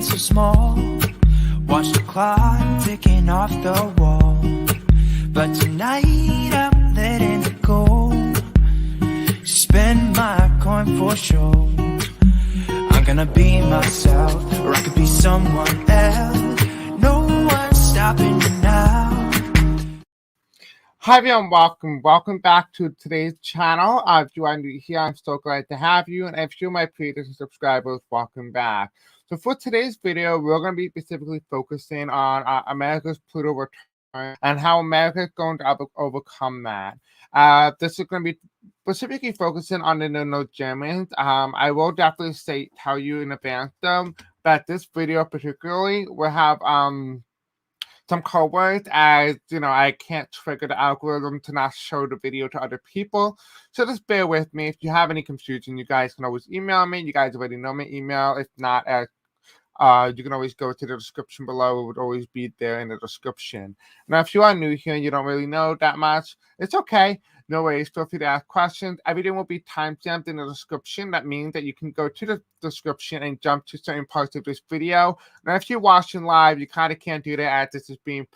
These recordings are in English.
feeling so small. Watch the clock ticking off the wall. But tonight I'm letting it go. Spend my coin for sure. I'm gonna be myself, or I could be someone else. No one's stopping me now. Hi everyone, welcome back to today's channel. If you are new here, I'm so glad to have you, and if you're my previous subscribers, welcome back. So for today's video, we're going to be specifically focusing on America's Pluto Return and how America is going to overcome that. This is going to be specifically focusing on the no Germans. I will definitely tell you in advance though that this video particularly will have some code words, as you know, I can't trigger the algorithm to not show the video to other people. So just bear with me. If you have any confusion, you guys can always email me. You guys already know my email. If not, you can always go to the description below. It would always be there in the description. Now, if you are new here and you don't really know that much, it's okay. No worries. Feel free to ask questions. Everything will be timestamped in the description. That means that you can go to the description and jump to certain parts of this video. Now, if you're watching live, you kind of can't do that as this is being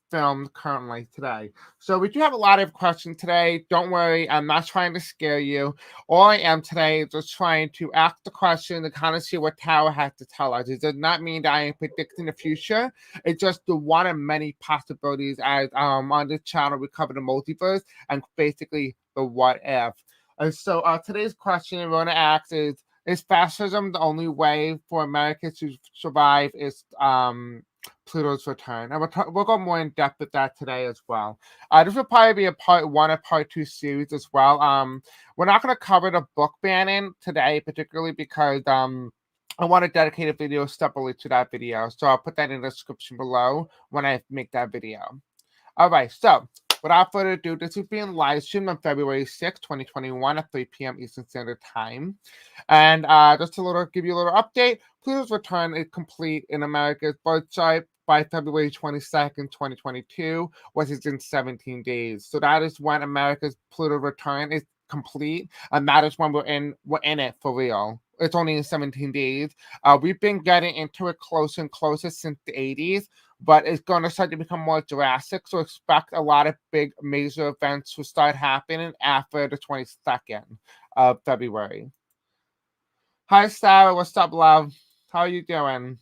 filmed currently today. So we do have a lot of questions today. Don't worry, I'm not trying to scare you. All I am today is just trying to ask the question to kind of see what Tower has to tell us. It does not mean that I am predicting the future. It's just the one of many possibilities, as on this channel we cover the multiverse and basically the what if. And so today's question we're going to ask is fascism the only way for America to survive its Pluto's return? And we'll go more in depth with that today as well. This will probably be a part 1 or part 2 series as well. We're not going to cover the book banning today, particularly because I want to dedicate a video separately to that video. So I'll put that in the description below when I make that video. All right, so without further ado, this is being live streamed on February 6, 2021 at 3 p.m. Eastern Standard Time. And just to give you a little update, Pluto's return is complete in America's birth chart by February 22nd, 2022, which is in 17 days. So that is when America's Pluto return is complete, and that is when we're in it for real. It's only in 17 days. We've been getting into it closer and closer since the 80s, but it's going to start to become more drastic. So expect a lot of big major events to start happening after the 22nd of February. Hi, Sarah. What's up, love? How are you doing?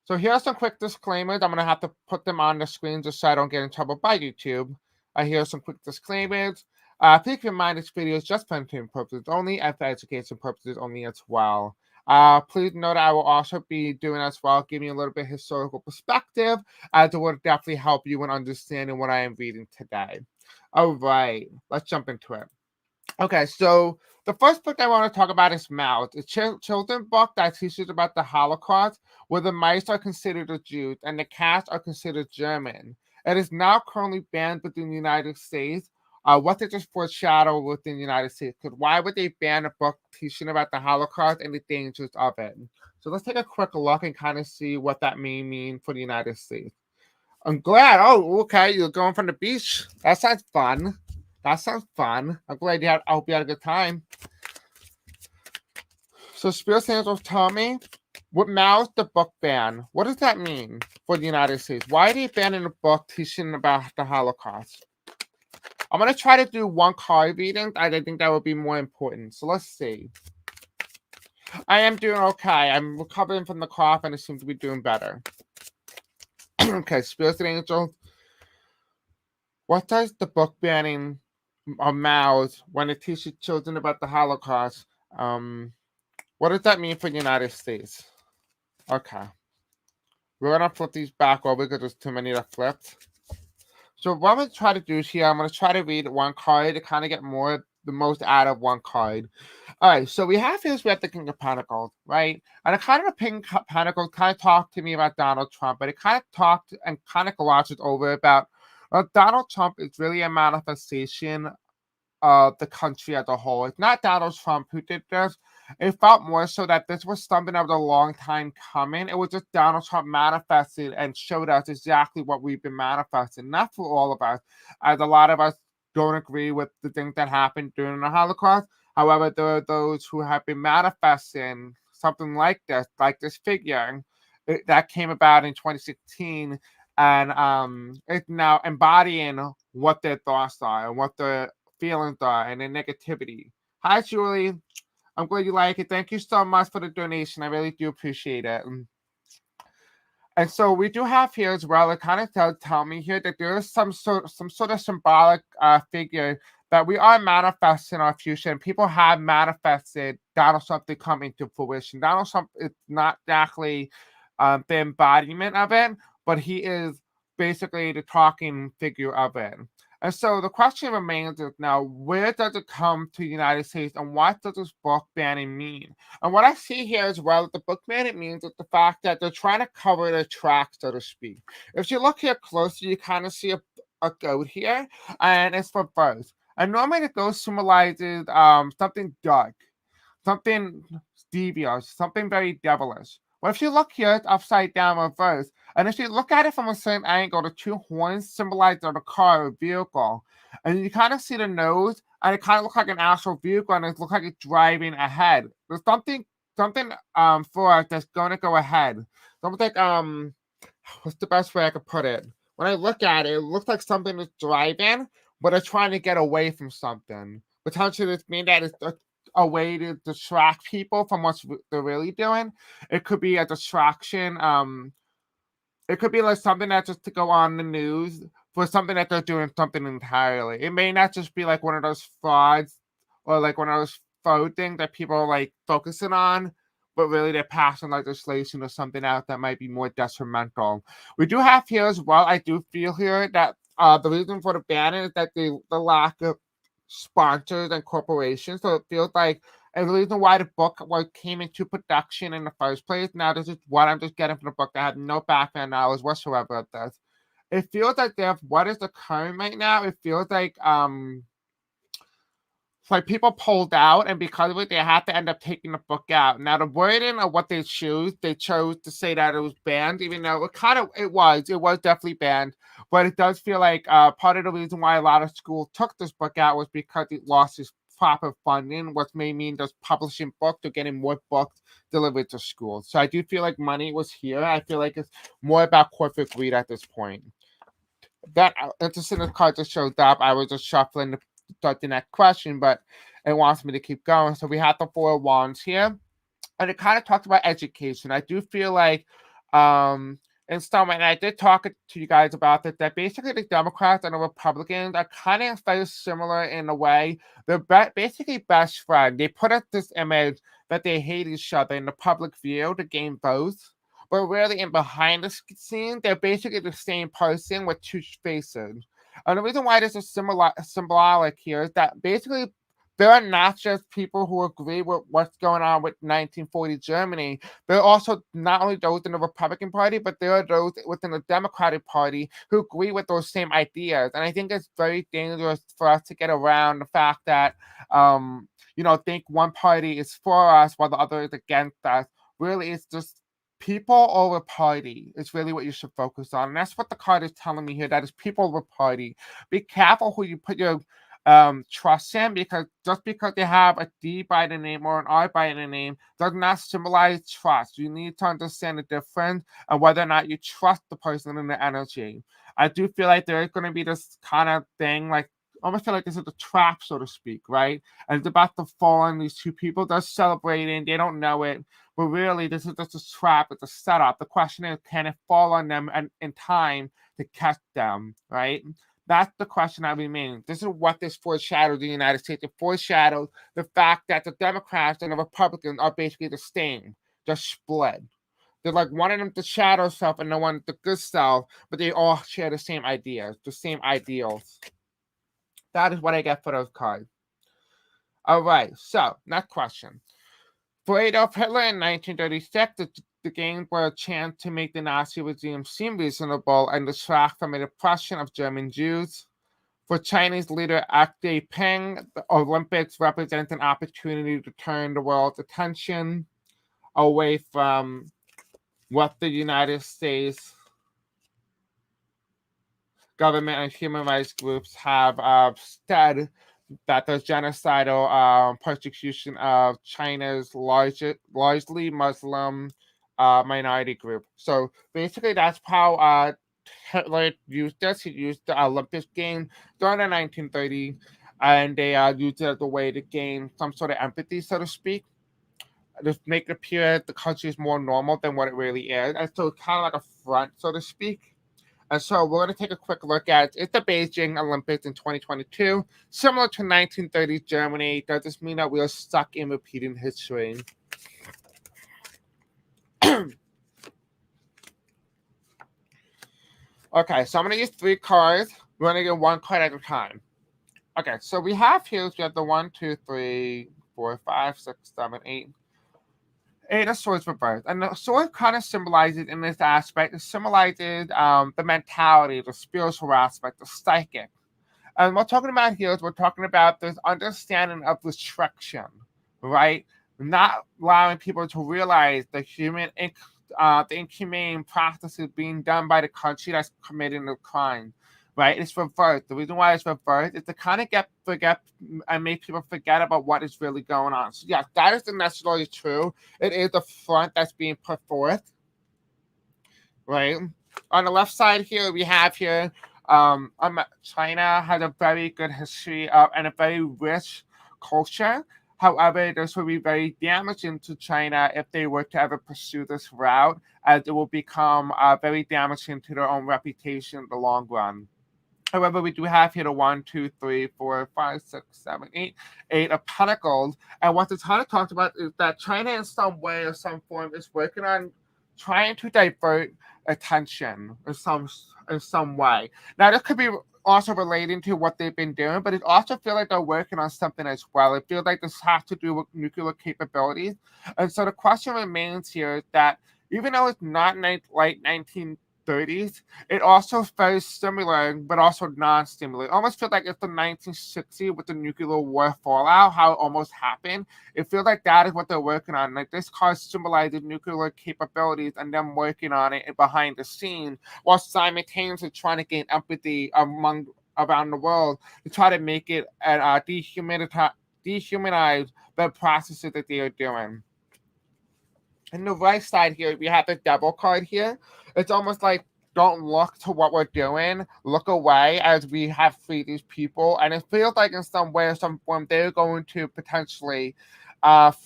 So here are some quick disclaimers. I'm going to have to put them on the screen just so I don't get in trouble by YouTube. Here are some quick disclaimers. Please keep in mind this video is just for entertainment purposes only and for education purposes only as well. Please note that I will also be doing as well, giving you a little bit of historical perspective, as it will definitely help you in understanding what I am reading today. All right, let's jump into it. Okay, so the first book I want to talk about is Mouse. It's a children's book that teaches about the Holocaust, where the mice are considered the Jews and the cats are considered German. It is now currently banned within the United States. What did this foreshadow within the United States? Because why would they ban a book teaching about the Holocaust and the dangers of it? So let's take a quick look and kind of see what that may mean for the United States. I'm glad. Oh, okay. You're going from the beach. That sounds fun. That sounds fun. I'm glad I hope you had a good time. So Spirit Angels tell me, what Mao's the book ban? What does that mean for the United States? Why are they banning a book teaching about the Holocaust? I'm going to try to do one card reading. I think that would be more important. So let's see. I am doing okay. I'm recovering from the cough and I seem to be doing better. Okay, Spirit Angels. What does the book banning of Mao's when it teaches children about the Holocaust, what does that mean for the United States? Okay. We're going to flip these back over because there's too many that flipped. So what I'm going to try to do here, I'm going to try to read one card to kind of get the most out of one card. All right, so we have the King of Pentacles, right? And the kind of the King of Pentacles kind of talked to me about Donald Trump, but it kind of talked and kind of glossed over about Donald Trump is really a manifestation of the country as a whole. It's not Donald Trump who did this. It felt more so that this was something that was a long time coming. It was just Donald Trump manifested and showed us exactly what we've been manifesting. Not for all of us, as a lot of us don't agree with the things that happened during the Holocaust. However, there are those who have been manifesting something like this figure that came about in 2016, and it's now embodying what their thoughts are and what their feelings are and their negativity. Hi, Julie. I'm glad you like it. Thank you so much for the donation. I really do appreciate it. And so we do have here as well, it kind of does tell me here that there is some sort of symbolic figure that we are manifesting our future, and people have manifested Donald Trump to come into fruition. Donald Trump is not exactly the embodiment of it, but he is basically the talking figure of it. And so the question remains is now, where does it come to the United States, and what does this book banning mean? And what I see here as well, the book banning means is the fact that they're trying to cover the tracks, so to speak. If you look here closely, you kind of see a goat here, and it's for birth. And normally the goat symbolizes something dark, something devious, something very devilish. But if you look here, it's upside down reverse. And if you look at it from the same angle, the two horns symbolize the car or vehicle. And you kind of see the nose, and it kind of looks like an actual vehicle, and it looks like it's driving ahead. There's something for us that's going to go ahead. Something what's the best way I could put it? When I look at it, it looks like something is driving, but they're trying to get away from something. Potentially, this means that it's a way to distract people from what they're really doing. It could be a distraction. It could be like something that's just to go on the news for something that they're doing something entirely. It may not just be like one of those frauds or like one of those faux things that people are like focusing on, but really they're passing legislation or something out that might be more detrimental. We do have here as well, I do feel here that the reason for the ban is that the lack of sponsors and corporations. So it feels like the reason why the book came into production in the first place. Now, this is what I'm just getting from the book. I have no background knowledge whatsoever of this. It feels like what is occurring right now. It feels like it's like people pulled out, and because of it, they had to end up taking the book out. Now, the wording of what they chose to say that it was banned, even though it was definitely banned. But it does feel like part of the reason why a lot of schools took this book out was because it lost its proper funding, which may mean just publishing books or getting more books delivered to schools. So I do feel like money was here. I feel like it's more about corporate greed at this point. That interesting card just showed up. I was just shuffling to start the next question, but it wants me to keep going. So we have the Four of Wands here, and it kind of talks about education. I do feel like in some way, and I did talk to you guys about that basically the Democrats and the Republicans are kind of very similar in a way. They're basically best friends. They put up this image that they hate each other in the public view to gain votes, but really in behind the scenes, they're basically the same person with two faces. And the reason why this is symbolic here is that basically there are not just people who agree with what's going on with 1940 Germany. There are also not only those in the Republican Party, but there are those within the Democratic Party who agree with those same ideas. And I think it's very dangerous for us to get around the fact that, think one party is for us while the other is against us. Really, it's just people over party is really what you should focus on. And that's what the card is telling me here, that is people over party. Be careful who you put your trust in, because just because they have a D by the name or an R by the name does not symbolize trust. You need to understand the difference and whether or not you trust the person and the energy. I do feel like there is going to be this kind of thing, like almost feel like this is a trap, so to speak, right? And it's about to fall on these two people. They're celebrating, they don't know it, but really this is just a trap, it's a setup. The question is, can it fall on them in time to catch them, right? That's the question that remains. This is what this foreshadows the United States. It foreshadows the fact that the Democrats and the Republicans are basically the same, just split. They're like one of them the shadow self and the one the good self, but they all share the same ideas, the same ideals. That is what I get for those cards. All right, so next question. For Adolf Hitler in 1936, the games were a chance to make the Nazi regime seem reasonable and distract from the oppression of German Jews. For Chinese leader Xi Jinping, the Olympics represent an opportunity to turn the world's attention away from what the United States government and human rights groups have said that there's genocidal persecution of China's largely Muslim minority group. So basically, that's how Hitler used this. He used the Olympics game during the 1930s, and they used it as a way to gain some sort of empathy, so to speak. Just make it appear the country is more normal than what it really is. And so it's kind of like a front, so to speak. And so we're going to take a quick look at it's the Beijing Olympics in 2022. Similar to 1930s Germany, does this mean that we are stuck in repeating history? Okay, so I'm going to use 3 cards. We're going to get 1 card at a time. Okay, so we have here, we have the 1, 2, 3, 4, 5, 6, 7, 8. 8 of Swords reversed. And the sword kind of symbolizes in this aspect, it symbolizes the mentality, the spiritual aspect, the psychic. And what we're talking about here is we're talking about this understanding of restriction, right? Not allowing people to realize the inhumane practices being done by the country that's committing the crime, right? It's reversed. The reason why it's reversed is to kind of forget and make people forget about what is really going on. So yes, that isn't necessarily true. It is the front that's being put forth, right? On the left side here, we have here, China has a very good history of and a very rich culture. However, this will be very damaging to China if they were to ever pursue this route, as it will become very damaging to their own reputation in the long run. However, we do have here the 1, 2, 3, 4, 5, 6, 7, 8, 8 of Pentacles. And what the title talks about is that China, in some way or some form, is working on trying to divert attention in some way. Now, this could be also relating to what they've been doing, but it also feels like they're working on something as well. It feels like this has to do with nuclear capabilities. And so the question remains here that even though it's not like 1930s, it also is very similar, but also non-similar. It almost feels like it's the 1960s with the nuclear war fallout, how it almost happened. It feels like that is what they're working on. Like this card symbolizes nuclear capabilities and them working on it behind the scenes, while simultaneously trying to gain empathy around the world to try to make it and dehumanize the processes that they are doing. On the right side here, we have the Devil card here. It's almost like, don't look to what we're doing. Look away as we have freed these people. And it feels like in some way or some form, they're going to potentially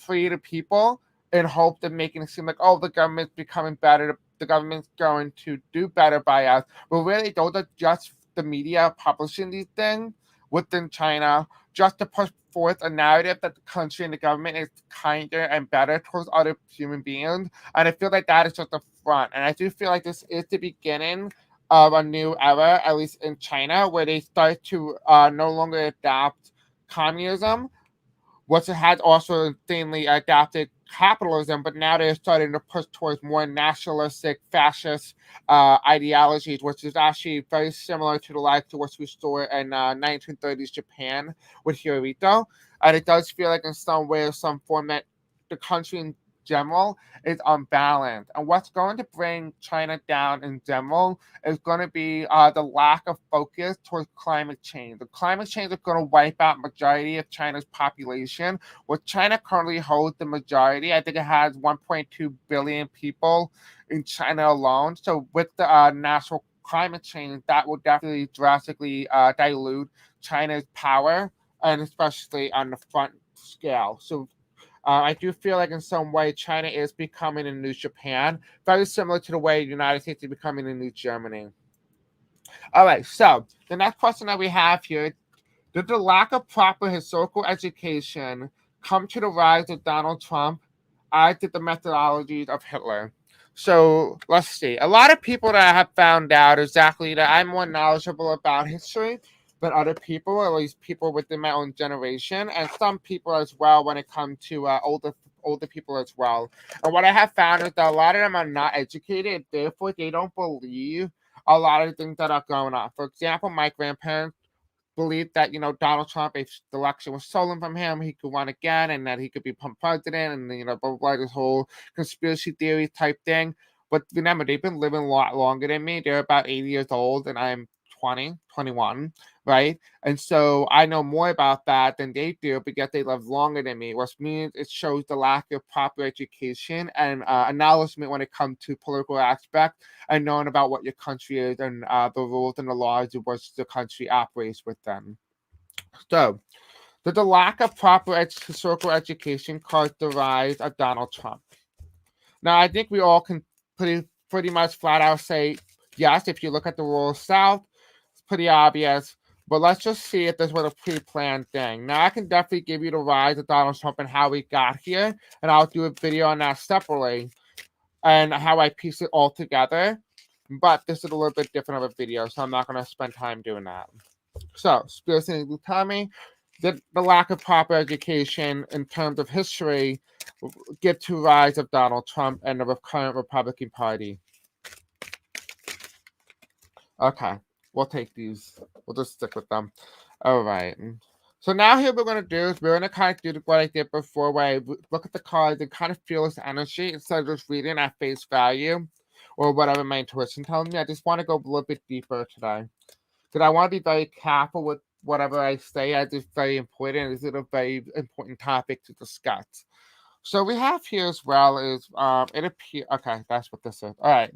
free the people in hope of making it seem like, oh, the government's becoming better. The government's going to do better by us. But really, those are just the media publishing these things within China just to push forth a narrative that the country and the government is kinder and better towards other human beings. And I feel like that is just the front. And I do feel like this is the beginning of a new era, at least in China, where they start to no longer adopt communism, which has also insanely adopted capitalism, but now they're starting to push towards more nationalistic, fascist ideologies, which is actually very similar to the likes of what we saw in 1930s Japan with Hirohito. And it does feel like in some way or some form that the country in general is unbalanced. And what's going to bring China down in general is going to be the lack of focus towards climate change. The climate change is going to wipe out majority of China's population. What China currently holds the majority, I think it has 1.2 billion people in China alone. So with the national climate change, that will definitely drastically dilute China's power, and especially on the front scale. So I do feel like in some way China is becoming a new Japan, very similar to the way the United States is becoming a new Germany. All right, so the next question that we have here, did the lack of proper historical education come to the rise of Donald Trump, as did the methodologies of Hitler? So let's see. A lot of people that I have found out exactly that I'm more knowledgeable about history than other people, or at least people within my own generation, and some people as well when it comes to older people as well. And what I have found is that a lot of them are not educated, therefore they don't believe a lot of the things that are going on. For example, my grandparents believed that, Donald Trump, if the election was stolen from him, he could run again and that he could become president, and blah, blah, blah, this whole conspiracy theory type thing. But remember, they've been living a lot longer than me. They're about 80 years old and I'm 20, 21. right? And so I know more about that than they do, but yet they live longer than me, which means it shows the lack of proper education and acknowledgement when it comes to political aspect and knowing about what your country is and the rules and the laws of which the country operates within. So, the lack of proper historical education caused the rise of Donald Trump. Now, I think we all can pretty much flat out say yes. If you look at the rural South, it's pretty obvious. But let's just see if this was a pre-planned thing. Now, I can definitely give you the rise of Donald Trump and how we got here, and I'll do a video on that separately and how I piece it all together. But this is a little bit different of a video, so I'm not going to spend time doing that. So, Spirits will tell me that the lack of proper education in terms of history get to rise of Donald Trump and the current Republican Party. Okay, we'll take these. We'll just stick with them. All right. So now here we're going to do is we're going to kind of do what I did before, where I look at the cards and kind of feel this energy instead of just reading at face value or whatever my intuition tells me. I just want to go a little bit deeper today. Because I want to be very careful with whatever I say, as it's very important. This is a very important topic to discuss. So we have here as well is it appears. Okay, that's what this is. All right.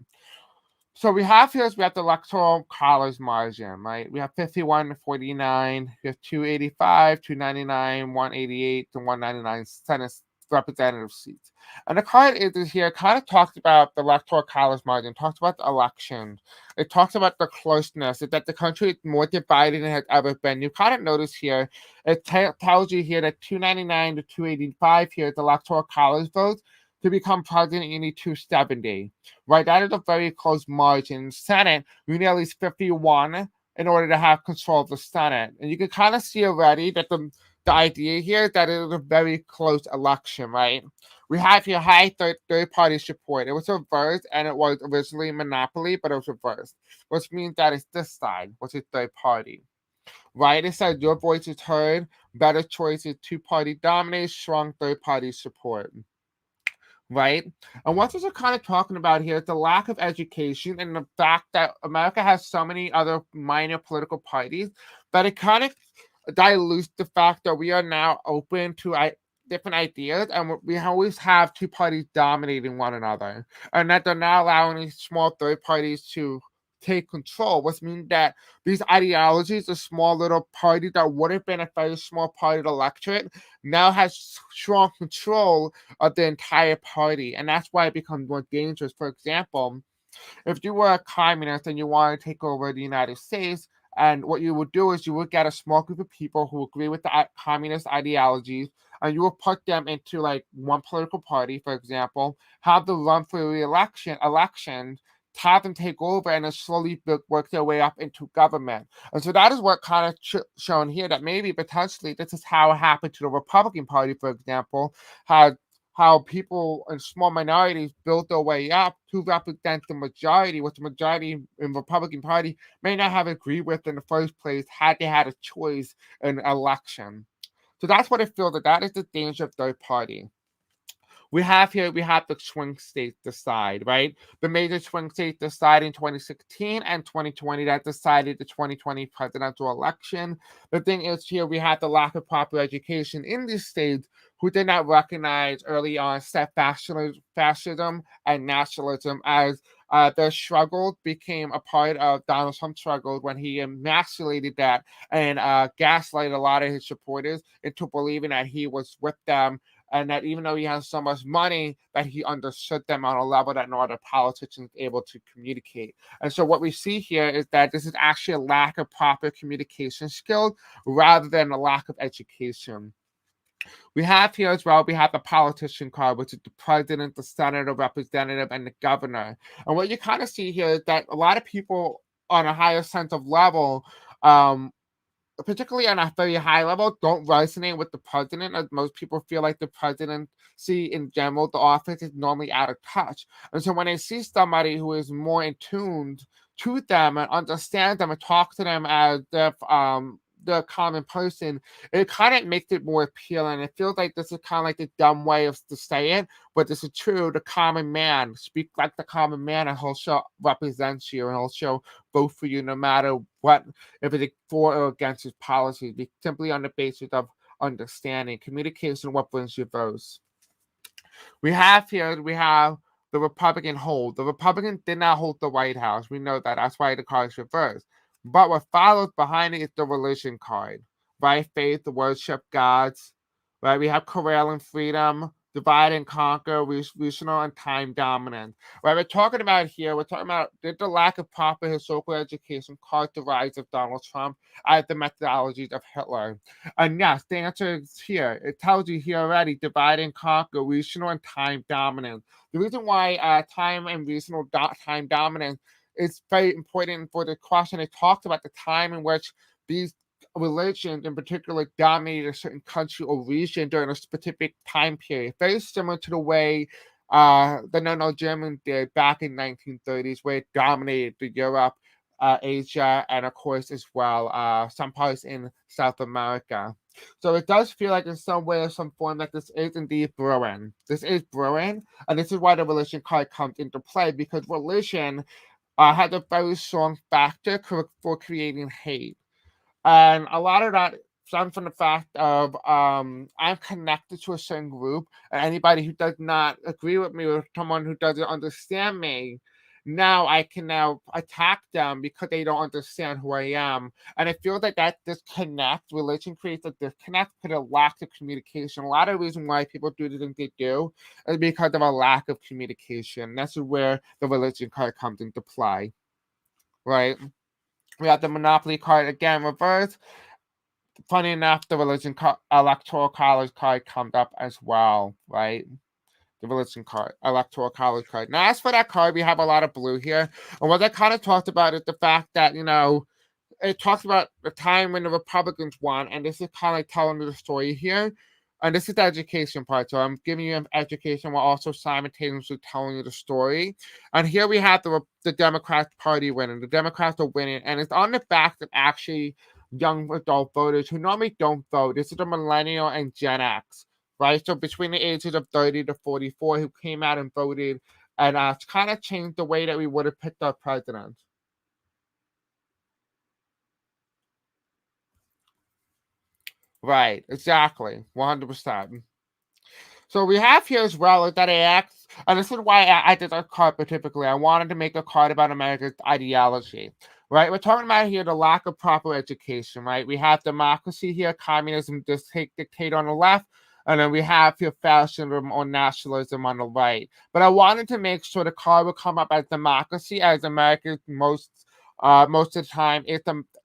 So we have here is we have the electoral college margin, right? We have 51 to 49. We have 285, 299, 188 to 199 Senate representative seats. And the card is here kind of talks about the electoral college margin, talks about the election. It talks about the closeness, that the country is more divided than it has ever been. You kind of notice here, it tells you here that 299 to 285 here is the electoral college votes. To become president, you need 270, right? That is a very close margin. Senate, you need at least 51 in order to have control of the Senate. And you can kind of see already that the idea here is that it is a very close election, right? We have here high third-party support. It was reversed, and it was originally monopoly, but it was reversed, which means that it's this side, which is third party. Right? It says your voice is heard, better choice is two-party dominate, strong third-party support. Right? And what we're kind of talking about here is the lack of education and the fact that America has so many other minor political parties that it kind of dilutes the fact that we are now open to different ideas, and we always have two parties dominating one another, and that they're not allowing these small third parties to take control, which means that these ideologies, the small little party that would have been a very small part of the electorate, now has strong control of the entire party, and that's why it becomes more dangerous. For example, if you were a communist and you wanted to take over the United States, and what you would do is you would get a small group of people who agree with the communist ideologies, and you will put them into like one political party, for example, have them run for re-election, have them take over, and then slowly work their way up into government. And so that is what kind of shown here, that maybe potentially this is how it happened to the Republican Party, for example, how people in small minorities built their way up to represent the majority, which the majority in the Republican Party may not have agreed with in the first place had they had a choice in election. So that's what it feels that is the danger of third party. We have the swing states decide, right? The major swing states decide in 2016 and 2020 that decided the 2020 presidential election. The thing is here we have the lack of proper education in these states who did not recognize early on fascism and nationalism as their struggle became a part of Donald Trump's struggle when he emasculated that and gaslighted a lot of his supporters into believing that he was with them, and that even though he has so much money, that he understood them on a level that no other politician is able to communicate. And so what we see here is that this is actually a lack of proper communication skills rather than a lack of education. We have here as well, we have the politician card, which is the president, the senator, representative, and the governor. And what you kind of see here is that a lot of people on a higher sense of level, particularly on a very high level, don't resonate with the president, as most people feel like the presidency in general, the office is normally out of touch. And so when they see somebody who is more in tune to them and understand them and talk to them as if the common person, it kind of makes it more appealing. It feels like this is kind of like the dumb way of to say it, but this is true. The common man, speak like the common man, and he'll show represents you, and he'll show vote for you no matter what, if it's for or against his policies, simply on the basis of understanding. Communication, what brings you votes. We have the Republican hold. The Republican did not hold the White House. We know that. That's why the card is reversed. But what follows behind it is the religion card. Right? Faith, the worship gods. Right? We have corral and freedom, divide and conquer, regional and time dominance. Right? We're talking about the lack of proper historical education caused the rise of Donald Trump as the methodologies of Hitler. And yes, the answer is here. It tells you here already, divide and conquer, regional and time dominance. The reason why time and regional time dominance is very important for the question. It talks about the time in which these religions in particular dominated a certain country or region during a specific time period. Very similar to the way the no German did back in 1930s, where it dominated the Europe, Asia, and of course as well some parts in South America. So it does feel like in some way or some form that this is indeed brewing. This is brewing, and this is why the religion card comes into play, because religion has a very strong factor for creating hate. And a lot of that stems from the fact of I'm connected to a certain group, and anybody who does not agree with me or someone who doesn't understand me, now I can now attack them because they don't understand who I am. And I feel like that disconnect, religion creates a disconnect because of lack of communication. A lot of the reason why people do the things they do is because of a lack of communication. That's where the religion card comes into play, right? We have the Monopoly card again reversed. Funny enough, the electoral college card comes up as well, right? The religion card, electoral college card. Now, as for that card, we have a lot of blue here. And what I kind of talked about is the fact that, it talks about the time when the Republicans won, and this is kind of like telling the story here. And this is the education part. So I'm giving you education while also simultaneously telling you the story. And here we have the Democrat Party winning. The Democrats are winning. And it's on the back of actually young adult voters who normally don't vote. This is the millennial and Gen X, right? So between the ages of 30 to 44 who came out and voted and kind of changed the way that we would have picked our president. Right, exactly, 100%. So we have here as well is that AX, and this is why I did a card particularly. I wanted to make a card about America's ideology, right? We're talking about here the lack of proper education, right? We have democracy here, communism, dictate on the left, and then we have here fascism or nationalism on the right. But I wanted to make sure the card would come up as democracy, as America's most of the time is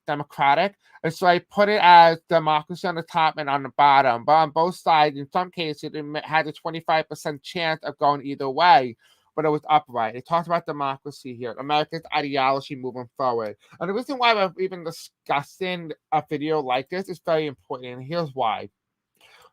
democratic. And so I put it as democracy on the top and on the bottom. But on both sides, in some cases, it had a 25% chance of going either way, but it was upright. It talks about democracy here, America's ideology moving forward. And the reason why we're even discussing a video like this is very important, and here's why.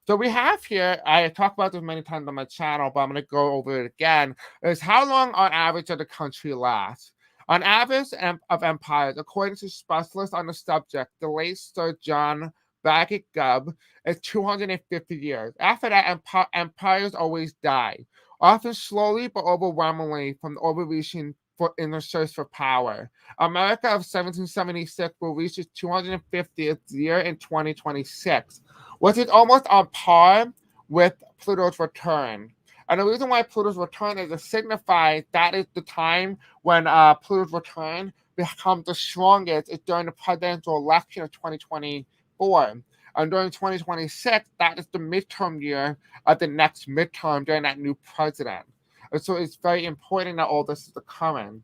So we have here, I talked about this many times on my channel, but I'm going to go over it again, is how long on average does the country last? On average of empires, according to specialists on the subject, the late Sir John Bagot gov't, is 250 years. After that, empires always die, often slowly but overwhelmingly from overreaching in the search for power. America of 1776 will reach its 250th year in 2026, which is almost on par with Pluto's return. And the reason why Pluto's return is to signify that is the time when Pluto's return becomes the strongest is during the presidential election of 2024. And during 2026, that is the midterm year of the next midterm during that new president. And so it's very important that all this is occurring.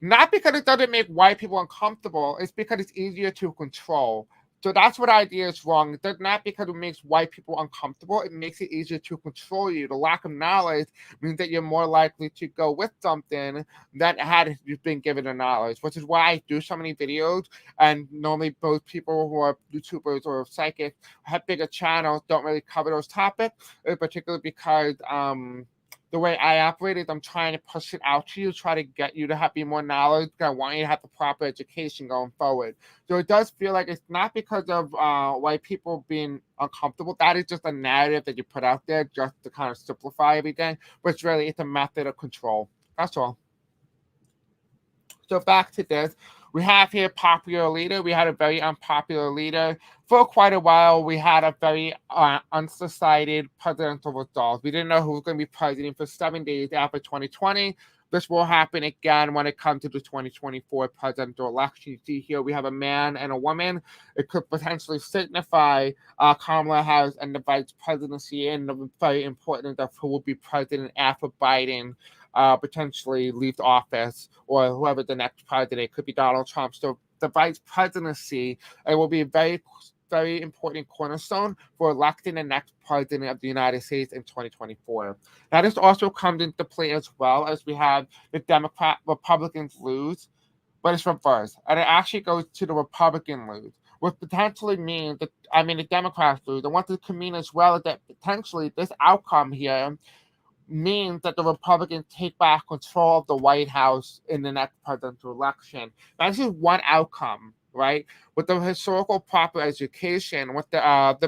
Not because it doesn't make white people uncomfortable, it's because it's easier to control. So that's what idea is wrong. It's not because it makes white people uncomfortable, it makes it easier to control you. The lack of knowledge means that you're more likely to go with something than had you've been given the knowledge, which is why I do so many videos. And normally both people who are YouTubers or psychics have bigger channels don't really cover those topics, particularly because the way I operate is I'm trying to push it out to you, try to get you to have be more knowledge. I want you to have the proper education going forward. So it does feel like it's not because of white people being uncomfortable. That is just a narrative that you put out there just to kind of simplify everything. But it's a method of control. That's all. So back to this. We have here popular leader. We had a very unpopular leader. For quite a while, we had a very undecided presidential result. We didn't know who was going to be president for 7 days after 2020. This will happen again when it comes to the 2024 presidential election. You see here we have a man and a woman. It could potentially signify Kamala Harris and the vice presidency, and the very important of who will be president after Biden potentially leaves office, or whoever the next president. It could be Donald Trump. So the vice presidency, it will be a very, very important cornerstone for electing the next president of the United States in 2024. That is also comes into play as well, as we have the Republicans lose, but it's reversed. And it actually goes to the Republican lose, which potentially means that, the Democrats lose. And what this can mean as well is that potentially this outcome here means that the Republicans take back control of the White House in the next presidential election. That's just one outcome, right? With the historical proper education, with the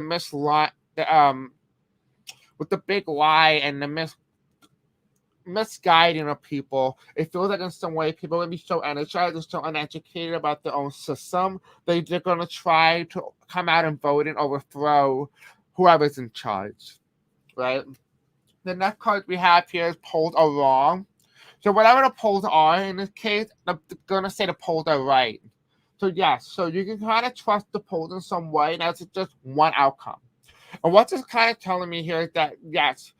with the big lie and the misguiding of people, it feels like in some way people are going to be so energized and so uneducated about their own system that they're going to try to come out and vote and overthrow whoever's in charge, right? The next card we have here is polls are wrong. So whatever the polls are in this case, I'm going to say the polls are right. So yes, so you can kind of trust the polls in some way, and that's just one outcome. And what this kind of telling me here is that, yes,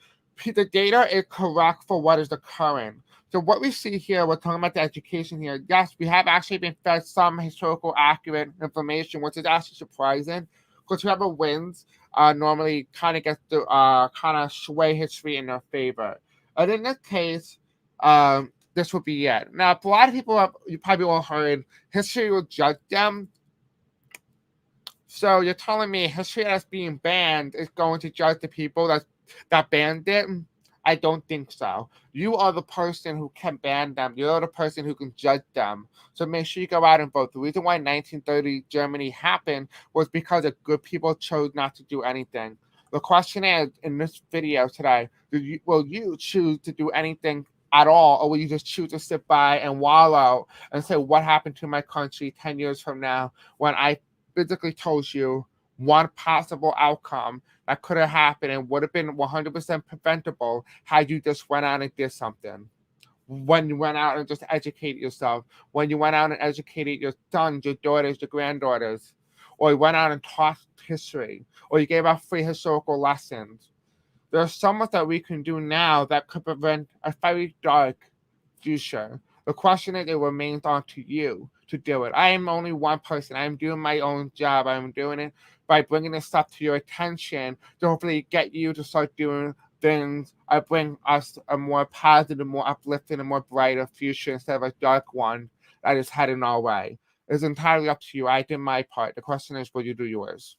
the data is correct for what is occurring. So what we see here, we're talking about the education here. Yes, we have actually been fed some historical accurate information, which is actually surprising, because whoever wins normally kind of gets to kind of sway history in their favor. And in this case, this would be it. Now, a lot of people you probably all heard history will judge them. So you're telling me history that's being banned is going to judge the people that banned it? I don't think so. You are the person who can ban them. You're the person who can judge them. So make sure you go out and vote. The reason why 1930 Germany happened was because the good people chose not to do anything. The question is, in this video today, will you choose to do anything at all, or will you just choose to sit by and wallow and say, what happened to my country 10 years from now, when I physically told you one possible outcome that could have happened and would have been 100% preventable had you just went out and did something? When you went out and just educated yourself, when you went out and educated your sons, your daughters, your granddaughters, or you went out and taught history, or you gave out free historical lessons. There's so much that we can do now that could prevent a very dark future. The question is, it remains on to you to do it. I am only one person. I am doing my own job. I am doing it by bringing this stuff to your attention to hopefully get you to start doing things. I bring us a more positive, more uplifting, and more brighter future instead of a dark one that is heading our way. It's entirely up to you. I did my part. The question is, will you do yours?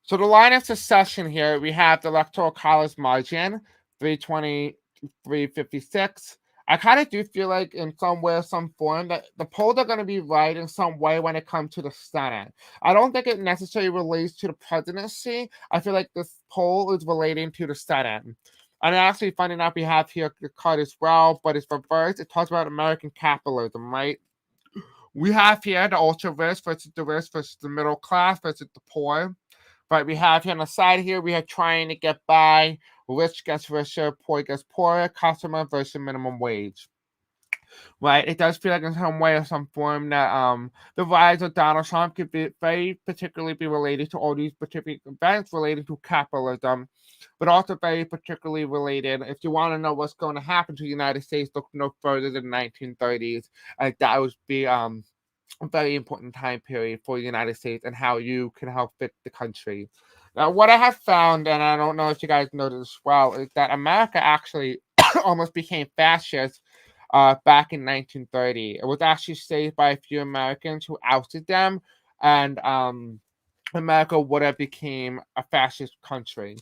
So the line of succession here, we have the Electoral College margin, 320 to 356. I kind of do feel like in some way or some form that the polls are going to be right in some way when it comes to the Senate. I don't think it necessarily relates to the presidency. I feel like this poll is relating to the Senate. And actually finding out we have here the card as well, but it's reversed. It talks about American capitalism, right? We have here the ultra rich versus the middle class versus the poor. But we have here on the side here, we have trying to get by, rich gets richer, poor gets poorer, customer versus minimum wage. Right? It does feel like in some way or some form that the rise of Donald Trump could be very particularly be related to all these particular events related to capitalism, but also very particularly related, if you want to know what's going to happen to the United States, look no further than the 1930s. That would be a very important time period for the United States and how you can help fit the country. Now, what I have found, and I don't know if you guys know this as well, is that America actually almost became fascist back in 1930. It was actually saved by a few Americans who ousted them, and America would have became a fascist country.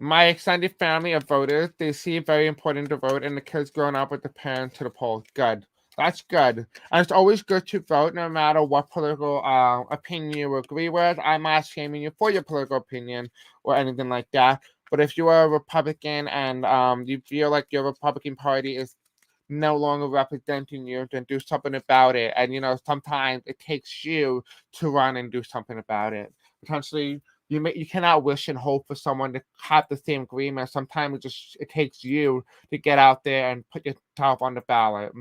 My extended family of voters, they see it very important to vote, and the kids growing up with the parents to the polls. Good. That's good. And it's always good to vote no matter what political opinion you agree with. I'm not shaming you for your political opinion or anything like that. But if you are a Republican and you feel like your Republican Party is no longer representing you, then do something about it. And sometimes it takes you to run and do something about it. Potentially, you cannot wish and hope for someone to have the same agreement. Sometimes it takes you to get out there and put yourself on the ballot.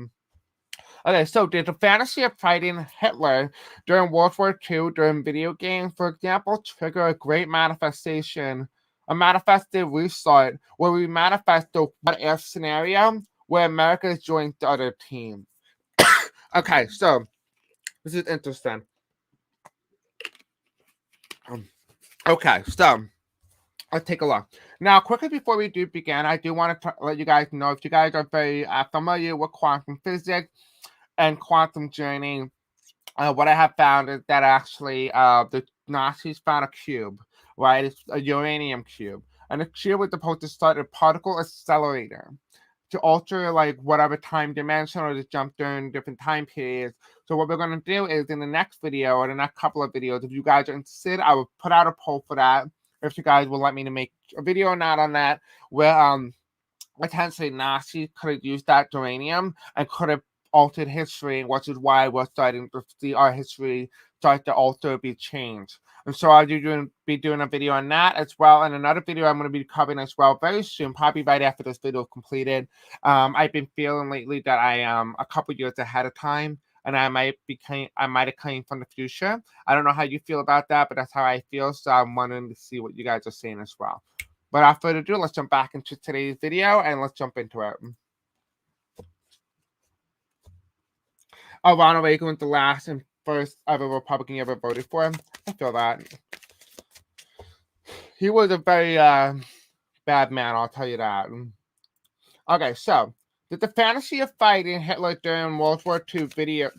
Okay, so did the fantasy of fighting Hitler during World War II during video games, for example, trigger a great manifestation, a manifested restart where we manifest the what-if scenario where America is joining the other team? Okay, so this is interesting. Okay, so let's take a look. Now, quickly before we do begin, I do want to let you guys know, if you guys are very familiar with quantum physics and quantum journey, what I have found is that actually the Nazis found a cube, right? It's a uranium cube. And the cube was supposed to start a particle accelerator to alter like whatever time dimension or to jump during different time periods. So what we're going to do is in the next video or the next couple of videos, if you guys are interested, I will put out a poll for that. If you guys will let me to make a video or not on that, where potentially Nazis could have used that uranium and could have altered history, which is why we're starting to see our history start to alter, be changed. And so I'll be doing a video on that as well, and another video I'm going to be covering as well very soon, probably right after this video is completed. I've been feeling lately that I am a couple years ahead of time, and I might have come from the future. I don't know how you feel about that, but that's how I feel. So I'm wanting to see what you guys are saying as well. But without further ado, let's jump back into today's video and let's jump into it. Ronald Reagan was the last and first ever Republican you ever voted for. I feel that. He was a very bad man, I'll tell you that. Okay, so did the fantasy of fighting Hitler during World War II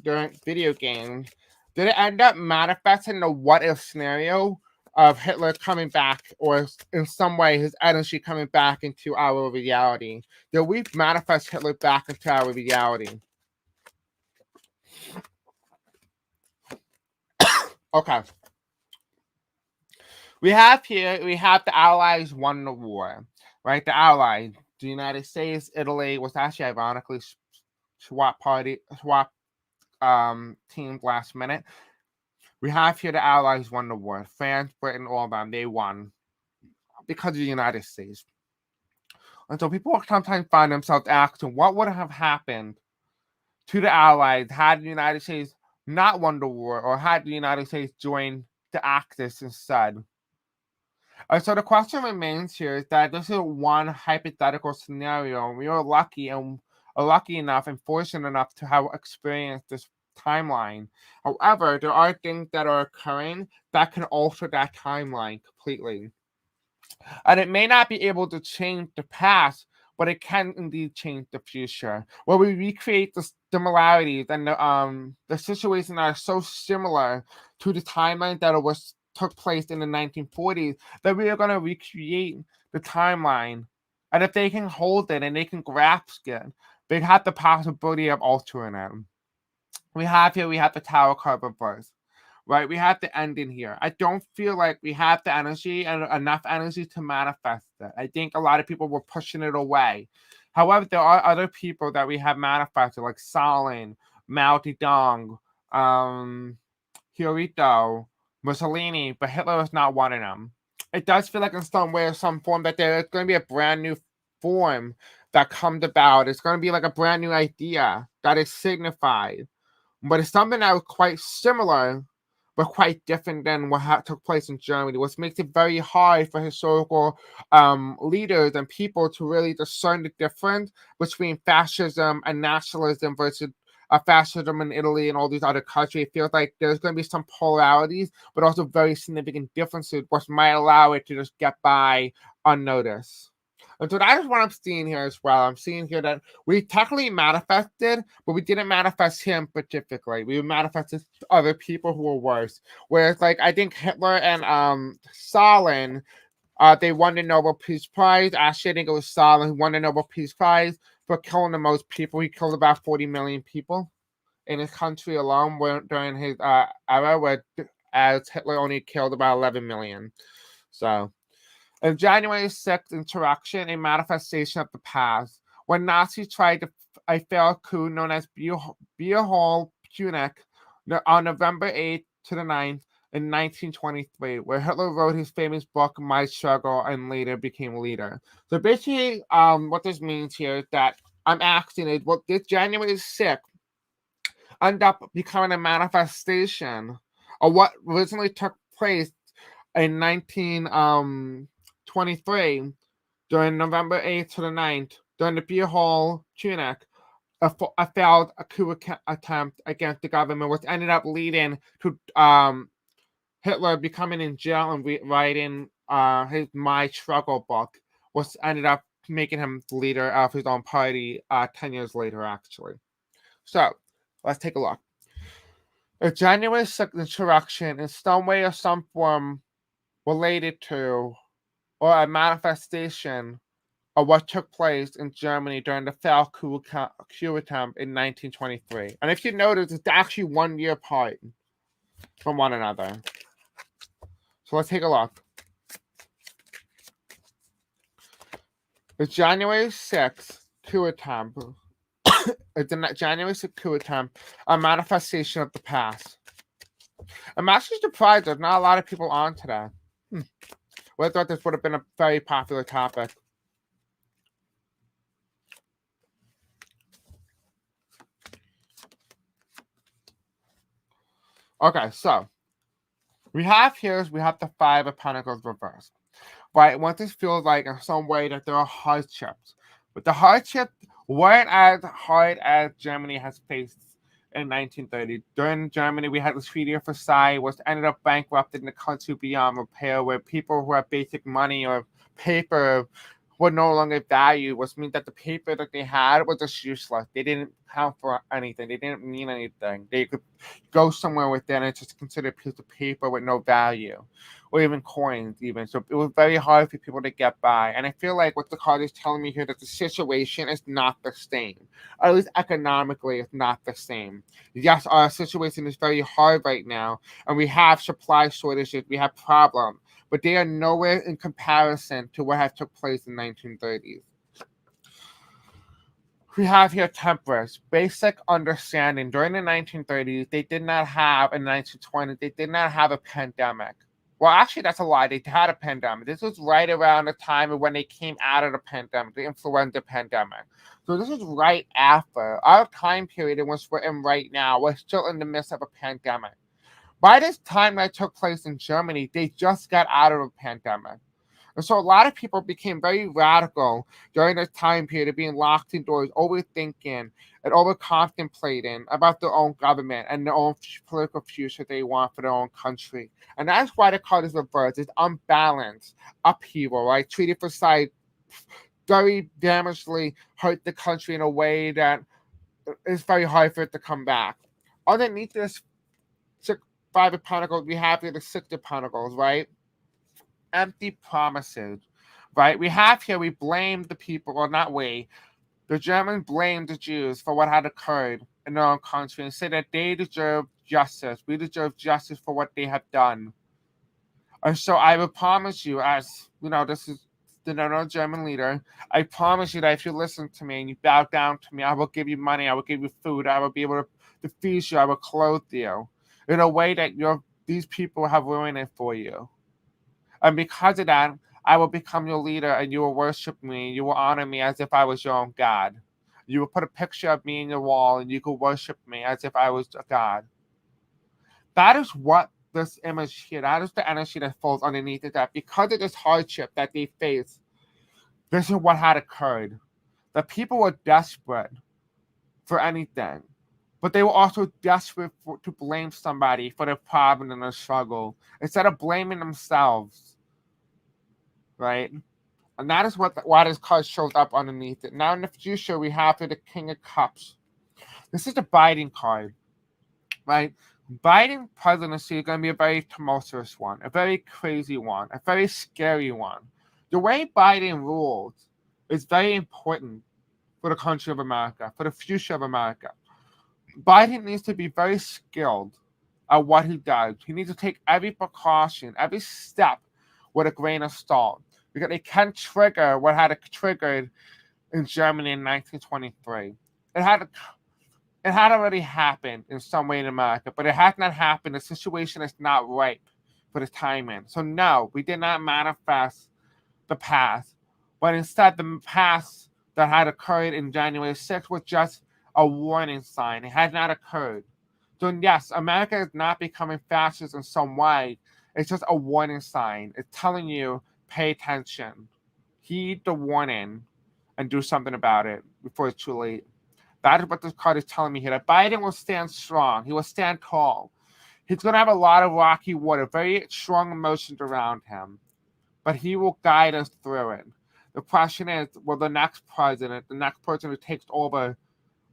during video games, did it end up manifesting the what-if scenario of Hitler coming back, or in some way his energy coming back into our reality? Did we manifest Hitler back into our reality? Okay. We have the Allies won the war, right? The Allies, the United States, Italy, was actually ironically swap teams last minute. We have here the Allies won the war. France, Britain, all of them, they won because of the United States. And so people sometimes find themselves asking, what would have happened to the Allies had the United States not won the war, or had the United States joined the Axis instead? So the question remains here is that this is one hypothetical scenario, and we are lucky enough and fortunate enough to have experienced this timeline. However, there are things that are occurring that can alter that timeline completely. And it may not be able to change the past, but it can indeed change the future, where we recreate the similarities and the situations that are so similar to the timeline that took place in the 1940s, that we are going to recreate the timeline. And if they can hold it and they can grasp it, they have the possibility of altering it. We have the Tower card reverse, right? We have the ending here. I don't feel like we have the energy and enough energy to manifest it. I think a lot of people were pushing it away. However, there are other people that we have manifested, like Stalin, Mao Zedong, Hirohito, Mussolini, but Hitler is not one of them. It does feel like in some way or some form that there's going to be a brand new form that comes about. It's going to be like a brand new idea that is signified. But it's something that was quite similar, but quite different than what took place in Germany, which makes it very hard for historical leaders and people to really discern the difference between fascism and nationalism versus fascism in Italy and all these other countries. It feels like there's going to be some polarities, but also very significant differences, which might allow it to just get by unnoticed. And so that is what I'm seeing here as well. I'm seeing here that we technically manifested, but we didn't manifest him specifically. We manifested other people who were worse. Whereas, like, I think Hitler and Stalin They won the Nobel Peace Prize. Actually, I think it was Stalin who won the Nobel Peace Prize for killing the most people. He killed about 40 million people in his country alone during his era, as Hitler only killed about 11 million. So, on January 6th, insurrection, a manifestation of the past, when Nazis tried a failed coup known as Beer Hall Putsch on November 8th to the 9th in 1923, where Hitler wrote his famous book, My Struggle, and later became leader. So basically, what this means here is that I'm asking is, what this January 6th ended up becoming a manifestation of what originally took place in 1923 during November 8th to the 9th, during the Beer Hall Putsch, a failed coup attempt against the government, which ended up leading to Hitler becoming in jail and writing his My Struggle book, which ended up making him the leader of his own party 10 years later, actually. So, let's take a look. The January 6th insurrection in some way or some form related to or a manifestation of what took place in Germany during the failed coup attempt in 1923. And if you notice, it's actually 1 year apart from one another. So let's take a look. The January 6th coup attempt, the January 6th coup attempt, a manifestation of the past. I'm actually surprised there's not a lot of people on today. Well, I thought this would have been a very popular topic. Okay, so we have the Five of Pentacles reversed. Right? What this feels like in some way that there are hardships. But the hardships weren't as hard as Germany has faced in 1930. During Germany, we had the Treaty of Versailles, which ended up bankrupting the country beyond repair, where people who had basic money or paper were no longer valued, which means that the paper that they had was just useless. They didn't count for anything. They didn't mean anything. They could go somewhere with it and it's just considered a piece of paper with no value, or even coins even. So it was very hard for people to get by. And I feel like what the card is telling me here, that the situation is not the same. Or at least economically, it's not the same. Yes, our situation is very hard right now, and we have supply shortages, we have problems, but they are nowhere in comparison to what had took place in the 1930s. We have here temperance, basic understanding. During the 1930s, they did not have, in the 1920s, they did not have a pandemic. Well, actually, that's a lie. They had a pandemic. This was right around the time of when they came out of the pandemic, the influenza pandemic. So this was right after. Our time period in which we're in right now, we're still in the midst of a pandemic. By this time that took place in Germany, they just got out of a pandemic. And so a lot of people became very radical during this time period of being locked indoors, overthinking and over-contemplating about their own government and their own political future they want for their own country. And that's why the card is reversed. It's unbalanced, upheaval, right? Treaty of Versailles very damagingly hurt the country in a way that is very hard for it to come back. Underneath this Five of Pentacles, we have here the Six of Pentacles, right? Empty promises, right? We blame the people, well, not we. The Germans blamed the Jews for what had occurred in their own country and said that they deserve justice. We deserve justice for what they have done. And so I will promise you, as you know, this is the German leader, I promise you that if you listen to me and you bow down to me, I will give you money, I will give you food, I will be able to feed you, I will clothe you in a way that these people have ruined it for you. And because of that, I will become your leader and you will worship me. You will honor me as if I was your own God. You will put a picture of me in your wall and you could worship me as if I was a God. That is what this image here, that is the energy that falls underneath it, that because of this hardship that they face, this is what had occurred. The people were desperate for anything, but they were also desperate to blame somebody for their problem and their struggle instead of blaming themselves, right? And that is why this card shows up underneath it. Now in the future, we have the King of Cups. This is the Biden card, right? Biden's presidency is going to be a very tumultuous one, a very crazy one, a very scary one. The way Biden rules is very important for the country of America, for the future of America. Biden needs to be very skilled at what he does. He needs to take every precaution, every step with a grain of salt, because it can trigger what had triggered in Germany in 1923. It had already happened in some way in America, but it has not happened. The situation is not ripe for the timing. So no, we did not manifest the past, but instead the past that had occurred in January 6th was just a warning sign. It had not occurred. So yes, America is not becoming fascist in some way. It's just a warning sign. It's telling you, pay attention, heed the warning, and do something about it before it's too late. That is what this card is telling me here. That Biden will stand strong. He will stand tall. He's going to have a lot of rocky water, very strong emotions around him. But he will guide us through it. The question is, will the next president, the next person who takes over,